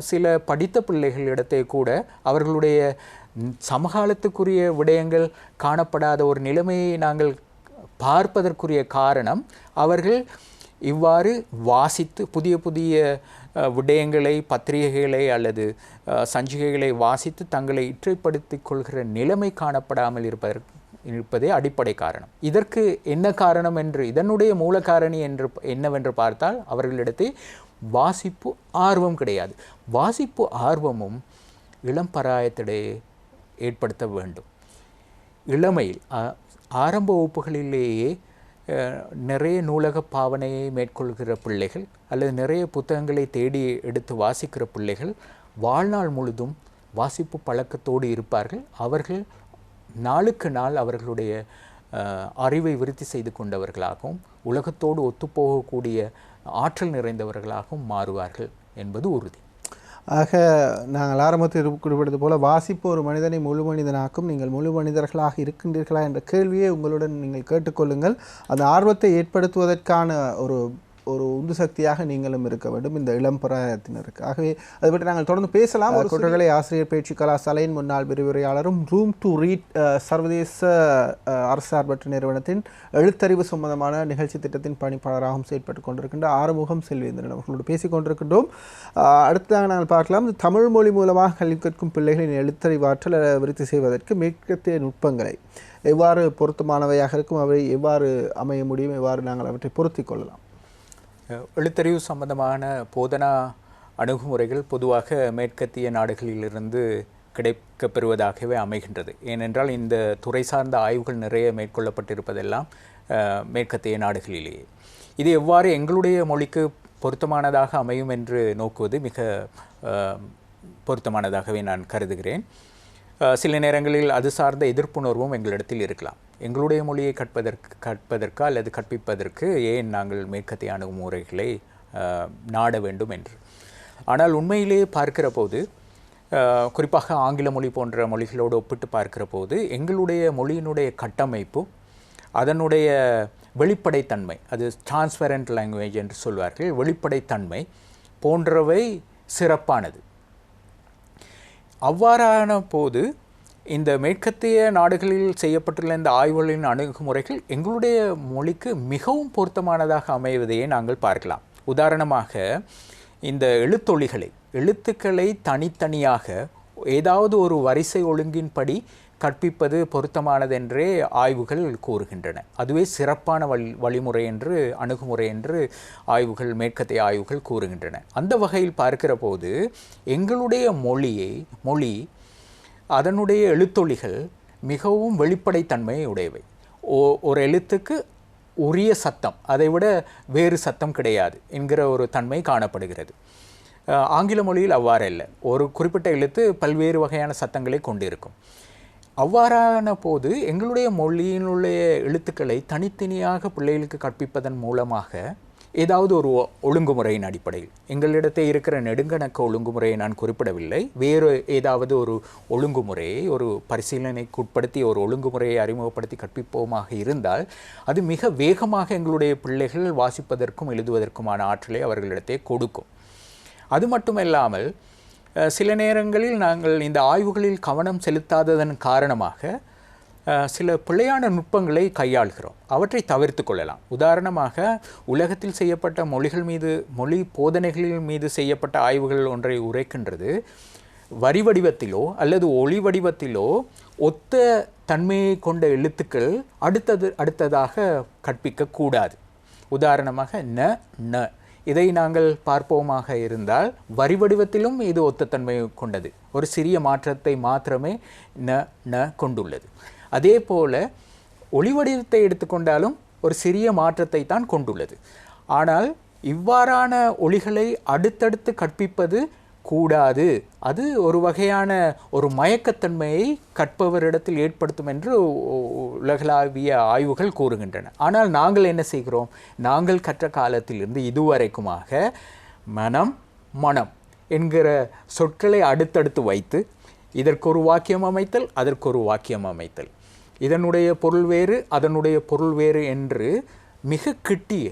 சில படித்த பிள்ளைகளிடத்தை கூட அவர்களுடைய சமகாலத்துக்குரிய விடயங்கள் காணப்படாத ஒரு நிலைமையை நாங்கள் பார்ப்பதற்குரிய காரணம், அவர்கள் இவ்வாறு வாசித்து புதிய புதிய விடயங்களை, பத்திரிகைகளை அல்லது சஞ்சிகைகளை வாசித்து தங்களை இற்றைப்படுத்திக் கொள்கிற நிலைமை காணப்படாமல் இருப்பதே அடிப்படை காரணம். இதற்கு என்ன காரணம் என்று, இதனுடைய மூல காரணி என்னவென்று பார்த்தால் அவர்களிடத்தே வாசிப்பு ஆர்வம் கிடையாது. வாசிப்பு ஆர்வமும் இளம் பராயத்திடையே ஏற்படுத்த வேண்டும். இளமையில் ஆரம்ப வகுப்புகளிலேயே நிறைய நூலக பாவனையை மேற்கொள்கிற பிள்ளைகள் அல்லது நிறைய புத்தகங்களை தேடி எடுத்து வாசிக்கிற பிள்ளைகள் வாழ்நாள் முழுதும் வாசிப்பு பழக்கத்தோடு இருப்பார்கள். அவர்கள் நாளுக்கு நாள் அவர்களுடைய அறிவை விருத்தி செய்து கொண்டவர்களாகவும் உலகத்தோடு ஒத்துப்போகக்கூடிய ஆற்றல் நிறைந்தவர்களாகவும் மாறுவார்கள் என்பது உறுதி. ஆக நாங்கள் ஆரம்பத்தில் குறிப்பிட்டது போல வாசிப்பு ஒரு மனிதனை முழு மனிதனாக்கும். நீங்கள் முழு மனிதர்களாக இருக்கின்றீர்களா என்ற கேள்வியை உங்களுடன் நீங்கள் கேட்டுக்கொள்ளுங்கள். அந்த ஆர்வத்தை ஏற்படுத்துவதற்கான ஒரு உந்து சக்தியாக நீங்களும் இருக்க வேண்டும் இந்த இளம் பிராயத்தினருக்கு. ஆகவே அதை பற்றி நாங்கள் தொடர்ந்து பேசலாம். ஒரு குற்றங்களை ஆசிரியர் பயிற்சி கலாசாலையின் முன்னாள் விரிவுரையாளரும் ரூம் டு ரீட் சர்வதேச அரசார்பற்ற நிறுவனத்தின் எழுத்தறிவு சம்பந்தமான நிகழ்ச்சி திட்டத்தின் பணிப்பாளராகவும் செயற்பட்டு கொண்டிருக்கின்ற ஆறுமுகம் செல்வேந்திரன் அவர்களோடு பேசிக் கொண்டிருக்கின்றோம். அடுத்ததாக நாங்கள் பார்க்கலாம், தமிழ் மொழி மூலமாக கல்வி கற்கும் பிள்ளைகளின் எழுத்தறிவாற்றல் விருத்தி செய்வதற்கு மேற்கத்திய நுட்பங்களை எவ்வாறு பொருத்தமானவையாக இருக்கும், அவை எவ்வாறு அமைய முடியும், எவ்வாறு நாங்கள் அவற்றை பொருத்தி கொள்ளலாம்? எழுத்தறிவு சம்பந்தமான போதனா அணுகுமுறைகள் பொதுவாக மேற்கத்திய நாடுகளிலிருந்து கிடைக்கப்பெறுவதாகவே அமைகின்றது. ஏனென்றால் இந்த துறை சார்ந்த ஆய்வுகள் நிறைய மேற்கொள்ளப்பட்டிருப்பதெல்லாம் மேற்கத்திய நாடுகளிலேயே. இது எவ்வாறு எங்களுடைய மொழிக்கு பொருத்தமானதாக அமையும் என்று நோக்குவது மிக பொருத்தமானதாகவே நான் கருதுகிறேன். சில நேரங்களில் அது சார்ந்த எதிர்ப்புணர்வும் எங்களிடத்தில் இருக்கலாம். எங்களுடைய மொழியை கற்பதற்கு அல்லது கற்பிப்பதற்கு ஏன் நாங்கள் மேற்கத்திய அணுகுமுறைகளை நாட வேண்டும் என்று. ஆனால் உண்மையிலேயே பார்க்கிற போது, குறிப்பாக ஆங்கில மொழி போன்ற மொழிகளோடு ஒப்பிட்டு பார்க்கிற போது, எங்களுடைய மொழியினுடைய கட்டமைப்பு, அதனுடைய வெளிப்படைத்தன்மை, அது டிரான்ஸ்பரண்ட் லாங்குவேஜ் என்று சொல்வார்கள், வெளிப்படைத்தன்மை போன்றவை சிறப்பானது. அவ்வாறான போது இந்த மேற்கத்திய நாடுகளில் செய்யப்பட்டுள்ள இந்த ஆய்வுகளின் அணுகுமுறைகள் எங்களுடைய மொழிக்கு மிகவும் பொருத்தமானதாக அமைவதையே நாங்கள் பார்க்கலாம். உதாரணமாக இந்த எழுத்துக்களை தனித்தனியாக ஏதாவது ஒரு வரிசை ஒழுங்கின்படி கற்பிப்பது பொருத்தமானதென்றே ஆய்வுகள் கூறுகின்றன. அதுவே சிறப்பான வழிமுறை என்று, அணுகுமுறை என்று மேற்கத்திய ஆய்வுகள் கூறுகின்றன. அந்த வகையில் பார்க்கிற போது எங்களுடைய மொழி அதனுடைய எழுத்தொலிகள் மிகவும் வெளிப்படைத்தன்மையை உடையவை. ஒரு எழுத்துக்கு உரிய சத்தம், அதை விட வேறு சத்தம் கிடையாது என்கிற ஒரு தன்மை காணப்படுகிறது. ஆங்கில மொழியில் அவ்வாறு இல்லை. ஒரு குறிப்பிட்ட எழுத்து பல்வேறு வகையான சத்தங்களை கொண்டிருக்கும். அவ்வாறான போது எங்களுடைய மொழியினுடைய எழுத்துக்களை தனித்தனியாக பிள்ளைகளுக்கு கற்பிப்பதன் மூலமாக ஏதாவது ஒரு ஒழுங்குமுறையின் அடிப்படையில், எங்களிடத்தே இருக்கிற நெடுங்கணக்கு ஒழுங்குமுறையை நான் குறிப்பிடவில்லை, வேறு ஏதாவது ஒரு ஒழுங்குமுறையை ஒரு பரிசீலனைக்கு உட்படுத்தி ஒரு ஒழுங்குமுறையை அறிமுகப்படுத்தி கற்பிப்போமாக இருந்தால் அது மிக வேகமாக எங்களுடைய பிள்ளைகள் வாசிப்பதற்கும் எழுதுவதற்குமான ஆற்றலை அவர்களிடத்தே கொடுக்கும். அது மட்டுமல்லாமல் சில நேரங்களில் நாங்கள் இந்த ஆய்வுகளில் கவனம் செலுத்தாததன் காரணமாக சில பிழையான நுட்பங்களை கையாள்கிறோம். அவற்றை தவிர்த்து கொள்ளலாம். உதாரணமாக, உலகத்தில் செய்யப்பட்ட மொழி போதனைகளின் மீது செய்யப்பட்ட ஆய்வுகள் ஒன்றை உரைக்கின்றது. வரி வடிவத்திலோ அல்லது ஒளி வடிவத்திலோ ஒத்த தன்மையை கொண்ட எழுத்துக்கள் அடுத்ததாக கற்பிக்கக்கூடாது. உதாரணமாக ந இதை நாங்கள் பார்ப்போமாக இருந்தால் வரி வடிவத்திலும் இது ஒத்த தன்மை கொண்டது. ஒரு சிறிய மாற்றத்தை மாத்திரமே ந கொண்டுள்ளது. அதே போல ஒளி வடிவத்தை எடுத்துக்கொண்டாலும் ஒரு சிறிய மாற்றத்தை தான் கொண்டுள்ளது. ஆனால் இவ்வாறான ஒளிகளை அடுத்தடுத்து கற்பிப்பது கூடாது. அது ஒரு வகையான ஒரு மயக்கத்தன்மையை கற்பவரிடத்தில் ஏற்படுத்தும் என்று உலகளாவிய ஆய்வுகள் கூறுகின்றன. ஆனால் நாங்கள் என்ன செய்கிறோம்? நாங்கள் கற்ற காலத்திலிருந்து இதுவரைக்குமாக மனம் என்கிற சொற்களை அடுத்தடுத்து வைத்து இதற்கு ஒரு வாக்கியம் அமைத்தல், அதற்கு ஒரு வாக்கியம் அமைத்தல், இதனுடைய பொருள் வேறு அதனுடைய பொருள் வேறு என்று மிக கிட்டிய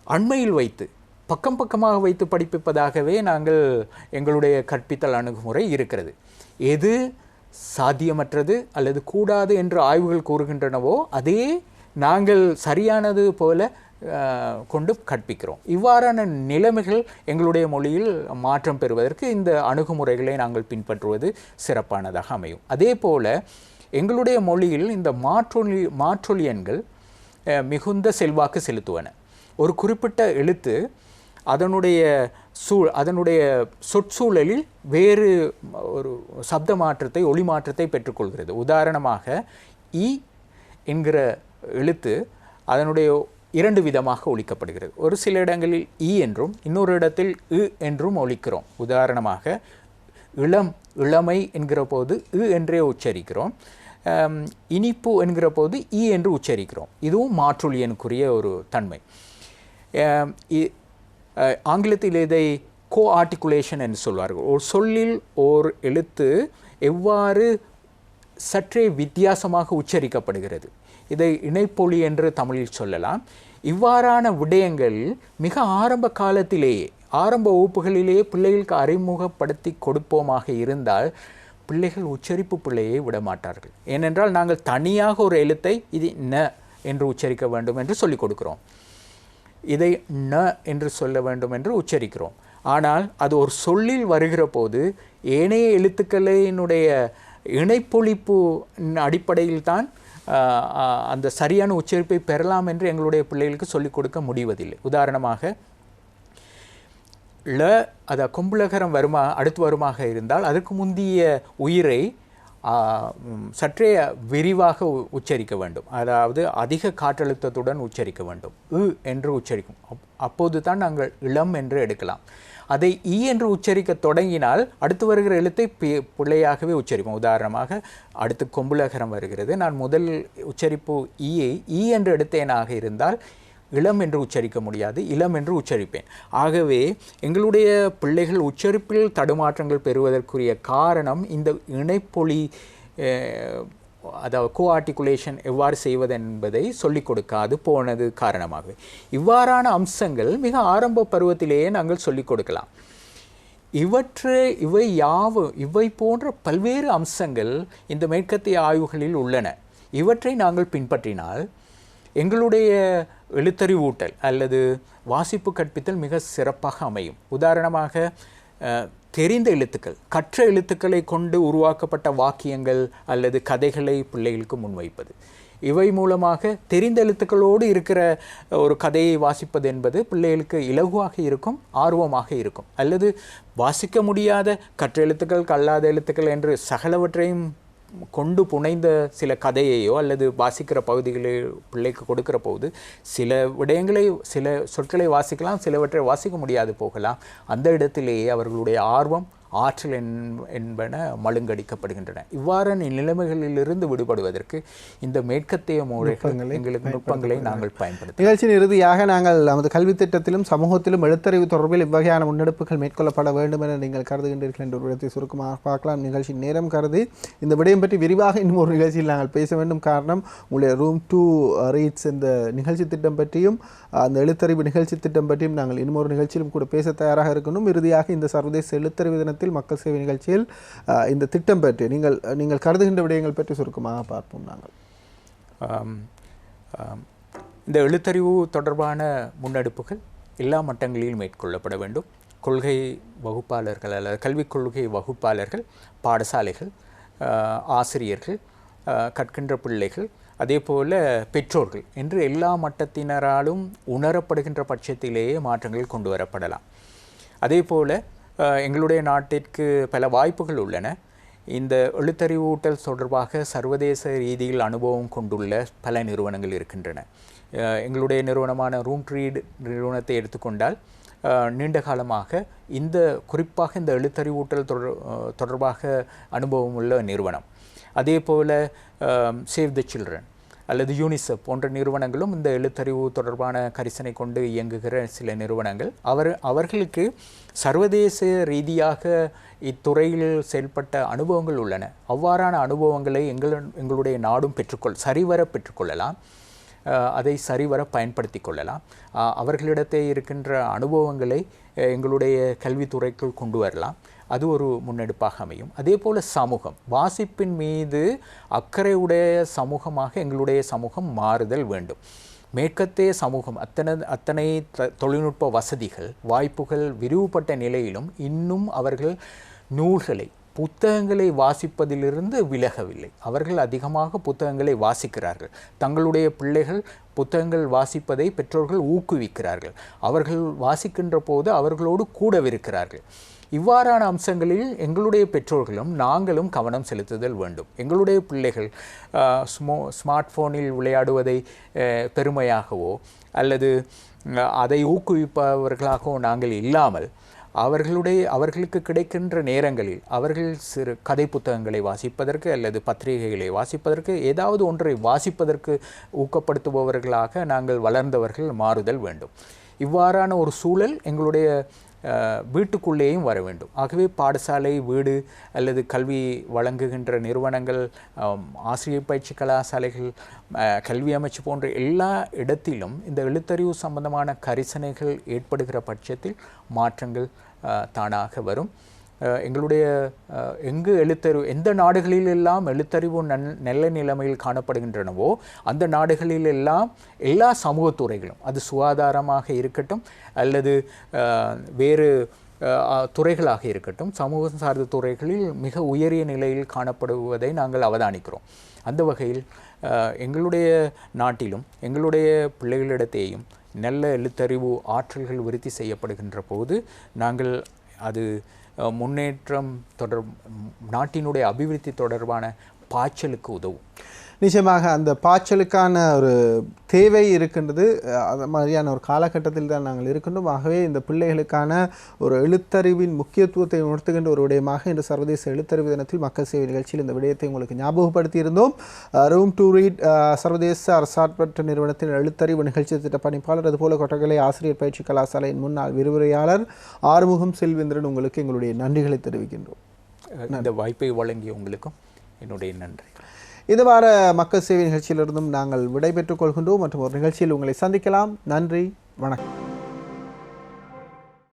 அண்மையில் வைத்து பக்கம் பக்கமாக வைத்து படிப்பிப்பதாகவே நாங்கள் எங்களுடைய கற்பித்தல் அணுகுமுறை இருக்கிறது. எது சாத்தியமற்றது அல்லது கூடாது என்று ஆய்வுகள் கூறுகின்றனவோ அதே நாங்கள் சரியானது போல கொண்டு கற்பிக்கிறோம். இவ்வாறான நிலைமைகள் எங்களுடைய மொழியில் மாற்றம் பெறுவதற்கு இந்த அணுகுமுறைகளை நாங்கள் பின்பற்றுவது சிறப்பானதாக அமையும். அதே போல எங்களுடைய மொழியில் இந்த மாற்றொலி எண்கள் மிகுந்த செல்வாக்கு செலுத்துவன. ஒரு குறிப்பிட்ட எழுத்து அதனுடைய சொற்சூழலில் வேறு ஒரு சப்த மாற்றத்தை, ஒளி மாற்றத்தை பெற்றுக்கொள்கிறது. உதாரணமாக இ என்கிற எழுத்து அதனுடைய 2 விதமாக ஒலிக்கப்படுகிறது. ஒரு சில இடங்களில் இ என்றும் இன்னொரு இடத்தில் இ என்றும் ஒலிக்கிறோம். உதாரணமாக இளமை என்கிற போது இ என்றே உச்சரிக்கிறோம். இனிப்பு என்கிற போது இ என்று உச்சரிக்கிறோம். இதுவும் மாற்றொலியனுக்குரிய ஒரு தன்மை. ஆங்கிலத்தில் இதை கோ ஆர்டிகுலேஷன் என்று சொல்வார்கள். ஒரு சொல்லில் ஓர் எழுத்து எவ்வாறு சற்றே வித்தியாசமாக உச்சரிக்கப்படுகிறது, இதை இணைப்பொலி என்று தமிழில் சொல்லலாம். இவ்வாறான விடயங்கள் மிக ஆரம்ப காலத்திலேயே, ஆரம்ப வகுப்புகளிலேயே பிள்ளைகளுக்கு அறிமுகப்படுத்தி கொடுப்போமாக இருந்தால் பிள்ளைகள் உச்சரிப்பு பிள்ளையை விடமாட்டார்கள். ஏனென்றால் நாங்கள் தனியாக ஒரு எழுத்தை இது ந என்று உச்சரிக்க வேண்டும் என்று சொல்லிக் கொடுக்கிறோம், இதை ந என்று சொல்ல வேண்டும் என்று உச்சரிக்கிறோம். ஆனால் அது ஒரு சொல்லில் வருகிற போது ஏனைய எழுத்துக்களினுடைய இணைப்பொழிப்பு அடிப்படையில் தான் அந்த சரியான உச்சரிப்பை பெறலாம் என்று எங்களுடைய பிள்ளைகளுக்கு சொல்லிக் கொடுக்க முடிவதில்லை. உதாரணமாக ல அதை கொம்புலகரம் அடுத்து வருமாக இருந்தால் அதற்கு முந்திய உயிரை சற்றே விரிவாக உச்சரிக்க வேண்டும். அதாவது அதிக காற்றழுத்தத்துடன் உச்சரிக்க வேண்டும். என்று உச்சரிக்கும். அப்போது தான் நாங்கள் இளம் என்று எடுக்கலாம். அதை ஈ என்று உச்சரிக்க தொடங்கினால் அடுத்து வருகிற எழுத்தை பிள்ளையாகவே உச்சரிப்போம். உதாரணமாக அடுத்து கொம்புலகரம் வருகிறது, நான் முதல் உச்சரிப்பு ஈயை ஈ என்று எடுத்தேனாக இருந்தால் இளம் என்று உச்சரிக்க முடியாது, இளம் என்று உச்சரிப்பேன். ஆகவே எங்களுடைய பிள்ளைகள் உச்சரிப்பில் தடுமாற்றங்கள் பெறுவதற்குரிய காரணம் இந்த இணைப்பொலி, அதாவது கோ ஆர்டிகுலேஷன் எவ்வாறு செய்வது என்பதை சொல்லிக் கொடுக்காது போனது காரணமாகவே. இவ்வாறான அம்சங்கள் மிக ஆரம்ப பருவத்திலேயே நாங்கள் சொல்லிக் கொடுக்கலாம். இவை போன்ற பல்வேறு அம்சங்கள் இந்த மேற்கத்திய ஆய்வுகளில் உள்ளன. இவற்றை நாங்கள் பின்பற்றினால் எங்களுடைய எழுத்தறிவூட்டல் அல்லது வாசிப்பு கற்பித்தல் மிக சிறப்பாக அமையும். உதாரணமாக தெரிந்த எழுத்துக்கள், கற்ற எழுத்துக்களை கொண்டு உருவாக்கப்பட்ட வாக்கியங்கள் அல்லது கதைகளை பிள்ளைகளுக்கு முன்வைப்பது, இவை மூலமாக தெரிந்த எழுத்துக்களோடு இருக்கிற ஒரு கதையை வாசிப்பது என்பது பிள்ளைகளுக்கு இலகுவாக இருக்கும், ஆர்வமாக இருக்கும். அல்லது வாசிக்க முடியாத கற்ற எழுத்துக்கள், கல்லாத எழுத்துக்கள் என்று சகலவற்றையும் கொண்டு புனைந்த சில கதையையோ அல்லது வாசிக்கிற பகுதிகளை பிள்ளைக்கு கொடுக்கிற போது சில விடயங்களை, சில சொற்களை வாசிக்கலாம், சிலவற்றை வாசிக்க முடியாது போகலாம். அந்த இடத்திலேயே அவர்களுடைய ஆர்வம், ஆற்றல் என்பன மழுங்கடிக்கப்படுகின்றன. இவ்வாறான நிலைமைகளிலிருந்து விடுபடுவதற்கு இந்த மேற்கத்திய முறைகள் எங்களுக்கு நுட்பங்களை நாங்கள் பயன்படுத்த. நிகழ்ச்சியின் இறுதியாக நாங்கள் நமது கல்வி திட்டத்திலும் சமூகத்திலும் எழுத்தறிவு தொடர்பில் இவ்வகையான முன்னெடுப்புகள் மேற்கொள்ளப்பட வேண்டும் என நீங்கள் கருதுகின்றீர்கள் என்ற ஒரு விடத்தை சுருக்கமாக பார்க்கலாம். நிகழ்ச்சியின் நேரம் கருதி இந்த விடயம் பற்றி விரிவாக இன்னும் ஒரு நிகழ்ச்சியில் நாங்கள் பேச வேண்டும். காரணம் உங்களுடைய ரூம் 2 ரீட்ஸ் இந்த நிகழ்ச்சி திட்டம் பற்றியும் அந்த எழுத்தறிவு நிகழ்ச்சி திட்டம் பற்றியும் நாங்கள் இன்னும் ஒரு நிகழ்ச்சியிலும் கூட பேச தயாராக இருக்கணும். இறுதியாக இந்த சர்வதேச எழுத்தறிவு தினத்தில் மக்கள் சேவை நிகழ்ச்சியில் இந்த திட்டம் பற்றி நீங்கள் கருதுகின்ற விடயங்கள் பற்றி சுருக்கமாக பார்ப்போம். நாங்கள் இந்த எழுத்தறிவு தொடர்பான முன்னெடுப்புகள் எல்லா மட்டங்களிலும் மேற்கொள்ளப்பட வேண்டும். கொள்கை வகுப்பாளர்கள் அல்லது கல்விக் கொள்கை வகுப்பாளர்கள், பாடசாலைகள், ஆசிரியர்கள், கற்கின்ற பிள்ளைகள், அதே போல் பெற்றோர்கள் என்று எல்லா மட்டத்தினராலும் உணரப்படுகின்ற பட்சத்திலேயே மாற்றங்கள் கொண்டு வரப்படலாம். அதே போல் எங்களுடைய நாட்டிற்கு பல வாய்ப்புகள் உள்ளன. இந்த எழுத்தறிவூட்டல் தொடர்பாக சர்வதேச ரீதியில் அனுபவம் கொண்டுள்ள பல நிறுவனங்கள் இருக்கின்றன. எங்களுடைய நிறுவனமான ரூம் ட்ரீட் நிறுவனத்தை எடுத்துக்கொண்டால் நீண்ட காலமாக குறிப்பாக இந்த எழுத்தறிவூட்டல் தொடர்பாக அனுபவம் உள்ள நிறுவனம். அதே போல் சேவ் த சில்ட்ரன் அல்லது யூனிசெஃப் போன்ற நிறுவனங்களும் இந்த எழுத்தறிவு தொடர்பான கரிசனை கொண்டு இயங்குகிற சில நிறுவனங்கள். அவர்களுக்கு சர்வதேச ரீதியாக இத்துறையில் செயல்பட்ட அனுபவங்கள் உள்ளன. அவ்வாறான அனுபவங்களை எங்களுடைய நாடும் சரிவர பெற்றுக்கொள்ளலாம், அதை சரிவர பயன்படுத்தி கொள்ளலாம். அவர்களிடத்தே இருக்கின்ற அனுபவங்களை எங்களுடைய கல்வித்துறைக்குள் கொண்டு வரலாம். அது ஒரு முன்னெடுப்பாக அமையும். அதே போல் சமூகம், வாசிப்பின் மீது அக்கறையுடைய சமூகமாக எங்களுடைய சமூகம் மாறுதல் வேண்டும். மேற்கத்தே சமூகம் அத்தனை தொழில்நுட்ப வசதிகள், வாய்ப்புகள் விரிவுபட்ட நிலையிலும் இன்னும் அவர்கள் நூல்களை, புத்தகங்களை வாசிப்பதிலிருந்து விலகவில்லை. அவர்கள் அதிகமாக புத்தகங்களை வாசிக்கிறார்கள். தங்களுடைய பிள்ளைகள் புத்தகங்கள் வாசிப்பதை பெற்றோர்கள் ஊக்குவிக்கிறார்கள். அவர்கள் வாசிக்கின்ற போது அவர்களோடு கூடவிருக்கிறார்கள். இவ்வாறான அம்சங்களில் எங்களுடைய பெற்றோர்களும் நாங்களும் கவனம் செலுத்துதல் வேண்டும். எங்களுடைய பிள்ளைகள் ஸ்மார்ட் ஃபோனில் விளையாடுவதை பெருமையாகவோ அல்லது அதை ஊக்குவிப்பவர்களாகவோ நாங்கள் இல்லாமல் அவர்களுக்கு கிடைக்கின்ற நேரங்களில் அவர்கள் சிறு கதை புத்தகங்களை வாசிப்பதற்கு அல்லது பத்திரிகைகளை வாசிப்பதற்கு, ஏதாவது ஒன்றை வாசிப்பதற்கு ஊக்கப்படுத்துபவர்களாக நாங்கள் வளர்ந்தவர்கள் மாறுதல் வேண்டும். இவ்வாறான ஒரு சூழல் எங்களுடைய வீட்டுக்குள்ளேயும் வர வேண்டும். ஆகவே பாடசாலை, வீடு அல்லது கல்வி வழங்குகின்ற நிறுவனங்கள், ஆசிரியர் பயிற்சி கலாசாலைகள், கல்வி அமைச்சு போன்ற எல்லா இடத்திலும் இந்த எழுத்தறிவு சம்பந்தமான கரிசனைகள் ஏற்படுகிற பட்சத்தில் மாற்றங்கள் தானாக வரும். எங்களுடைய எந்த நாடுகளிலெல்லாம் எழுத்தறிவு நல்ல நிலைமையில் காணப்படுகின்றனவோ அந்த நாடுகளிலெல்லாம் எல்லா சமூகத்துறைகளும், அது சுகாதாரமாக இருக்கட்டும் அல்லது வேறு துறைகளாக இருக்கட்டும், சமூகம் சார்ந்த துறைகளில் மிக உயரிய நிலையில் காணப்படுவதை நாங்கள் அவதானிக்கிறோம். அந்த வகையில் எங்களுடைய நாட்டிலும் எங்களுடைய பிள்ளைகளிடத்தேயும் நல்ல எழுத்தறிவு ஆற்றல்கள் விருத்தி செய்யப்படுகின்ற போது நாங்கள் அது முன்னேற்றம் நாட்டினுடைய அபிவிருத்தி தொடர்பான பாய்ச்சலுக்கு உதவும். நிச்சயமாக அந்த பாய்ச்சலுக்கான ஒரு தேவை இருக்கின்றது. அது மாதிரியான ஒரு காலகட்டத்தில் தான் நாங்கள் இருக்கின்றோம். ஆகவே இந்த பிள்ளைகளுக்கான ஒரு எழுத்தறிவின் முக்கியத்துவத்தை உணர்த்துகின்ற ஒரு விடயமாக இந்த சர்வதேச எழுத்தறிவு தினத்தில் மக்கள் சேவை நிகழ்ச்சியில் இந்த விடயத்தை உங்களுக்கு ஞாபகப்படுத்தி இருந்தோம். ரூம் 2 ரீட் சர்வதேச அரசாட்பற்ற நிறுவனத்தின் எழுத்தறிவு நிகழ்ச்சி திட்ட பணிப்பாளர், அதுபோல கொட்டகலை ஆசிரியர் பயிற்சி கலாசாலையின் முன்னாள் விரிவுரையாளர் ஆறுமுகம் செல்வேந்திரன், உங்களுக்கு எங்களுடைய நன்றிகளை தெரிவிக்கின்றோம். இந்த வாய்ப்பை வழங்கிய உங்களுக்கும் என்னுடைய நன்றி. இந்த வார மக்கள் சேவை நிகழ்ச்சியிலிருந்தும் நாங்கள் விடைபெற்றுக் கொள்கின்றோம். மற்றும் ஒரு நிகழ்ச்சியில் உங்களை சந்திக்கலாம். நன்றி, வணக்கம்.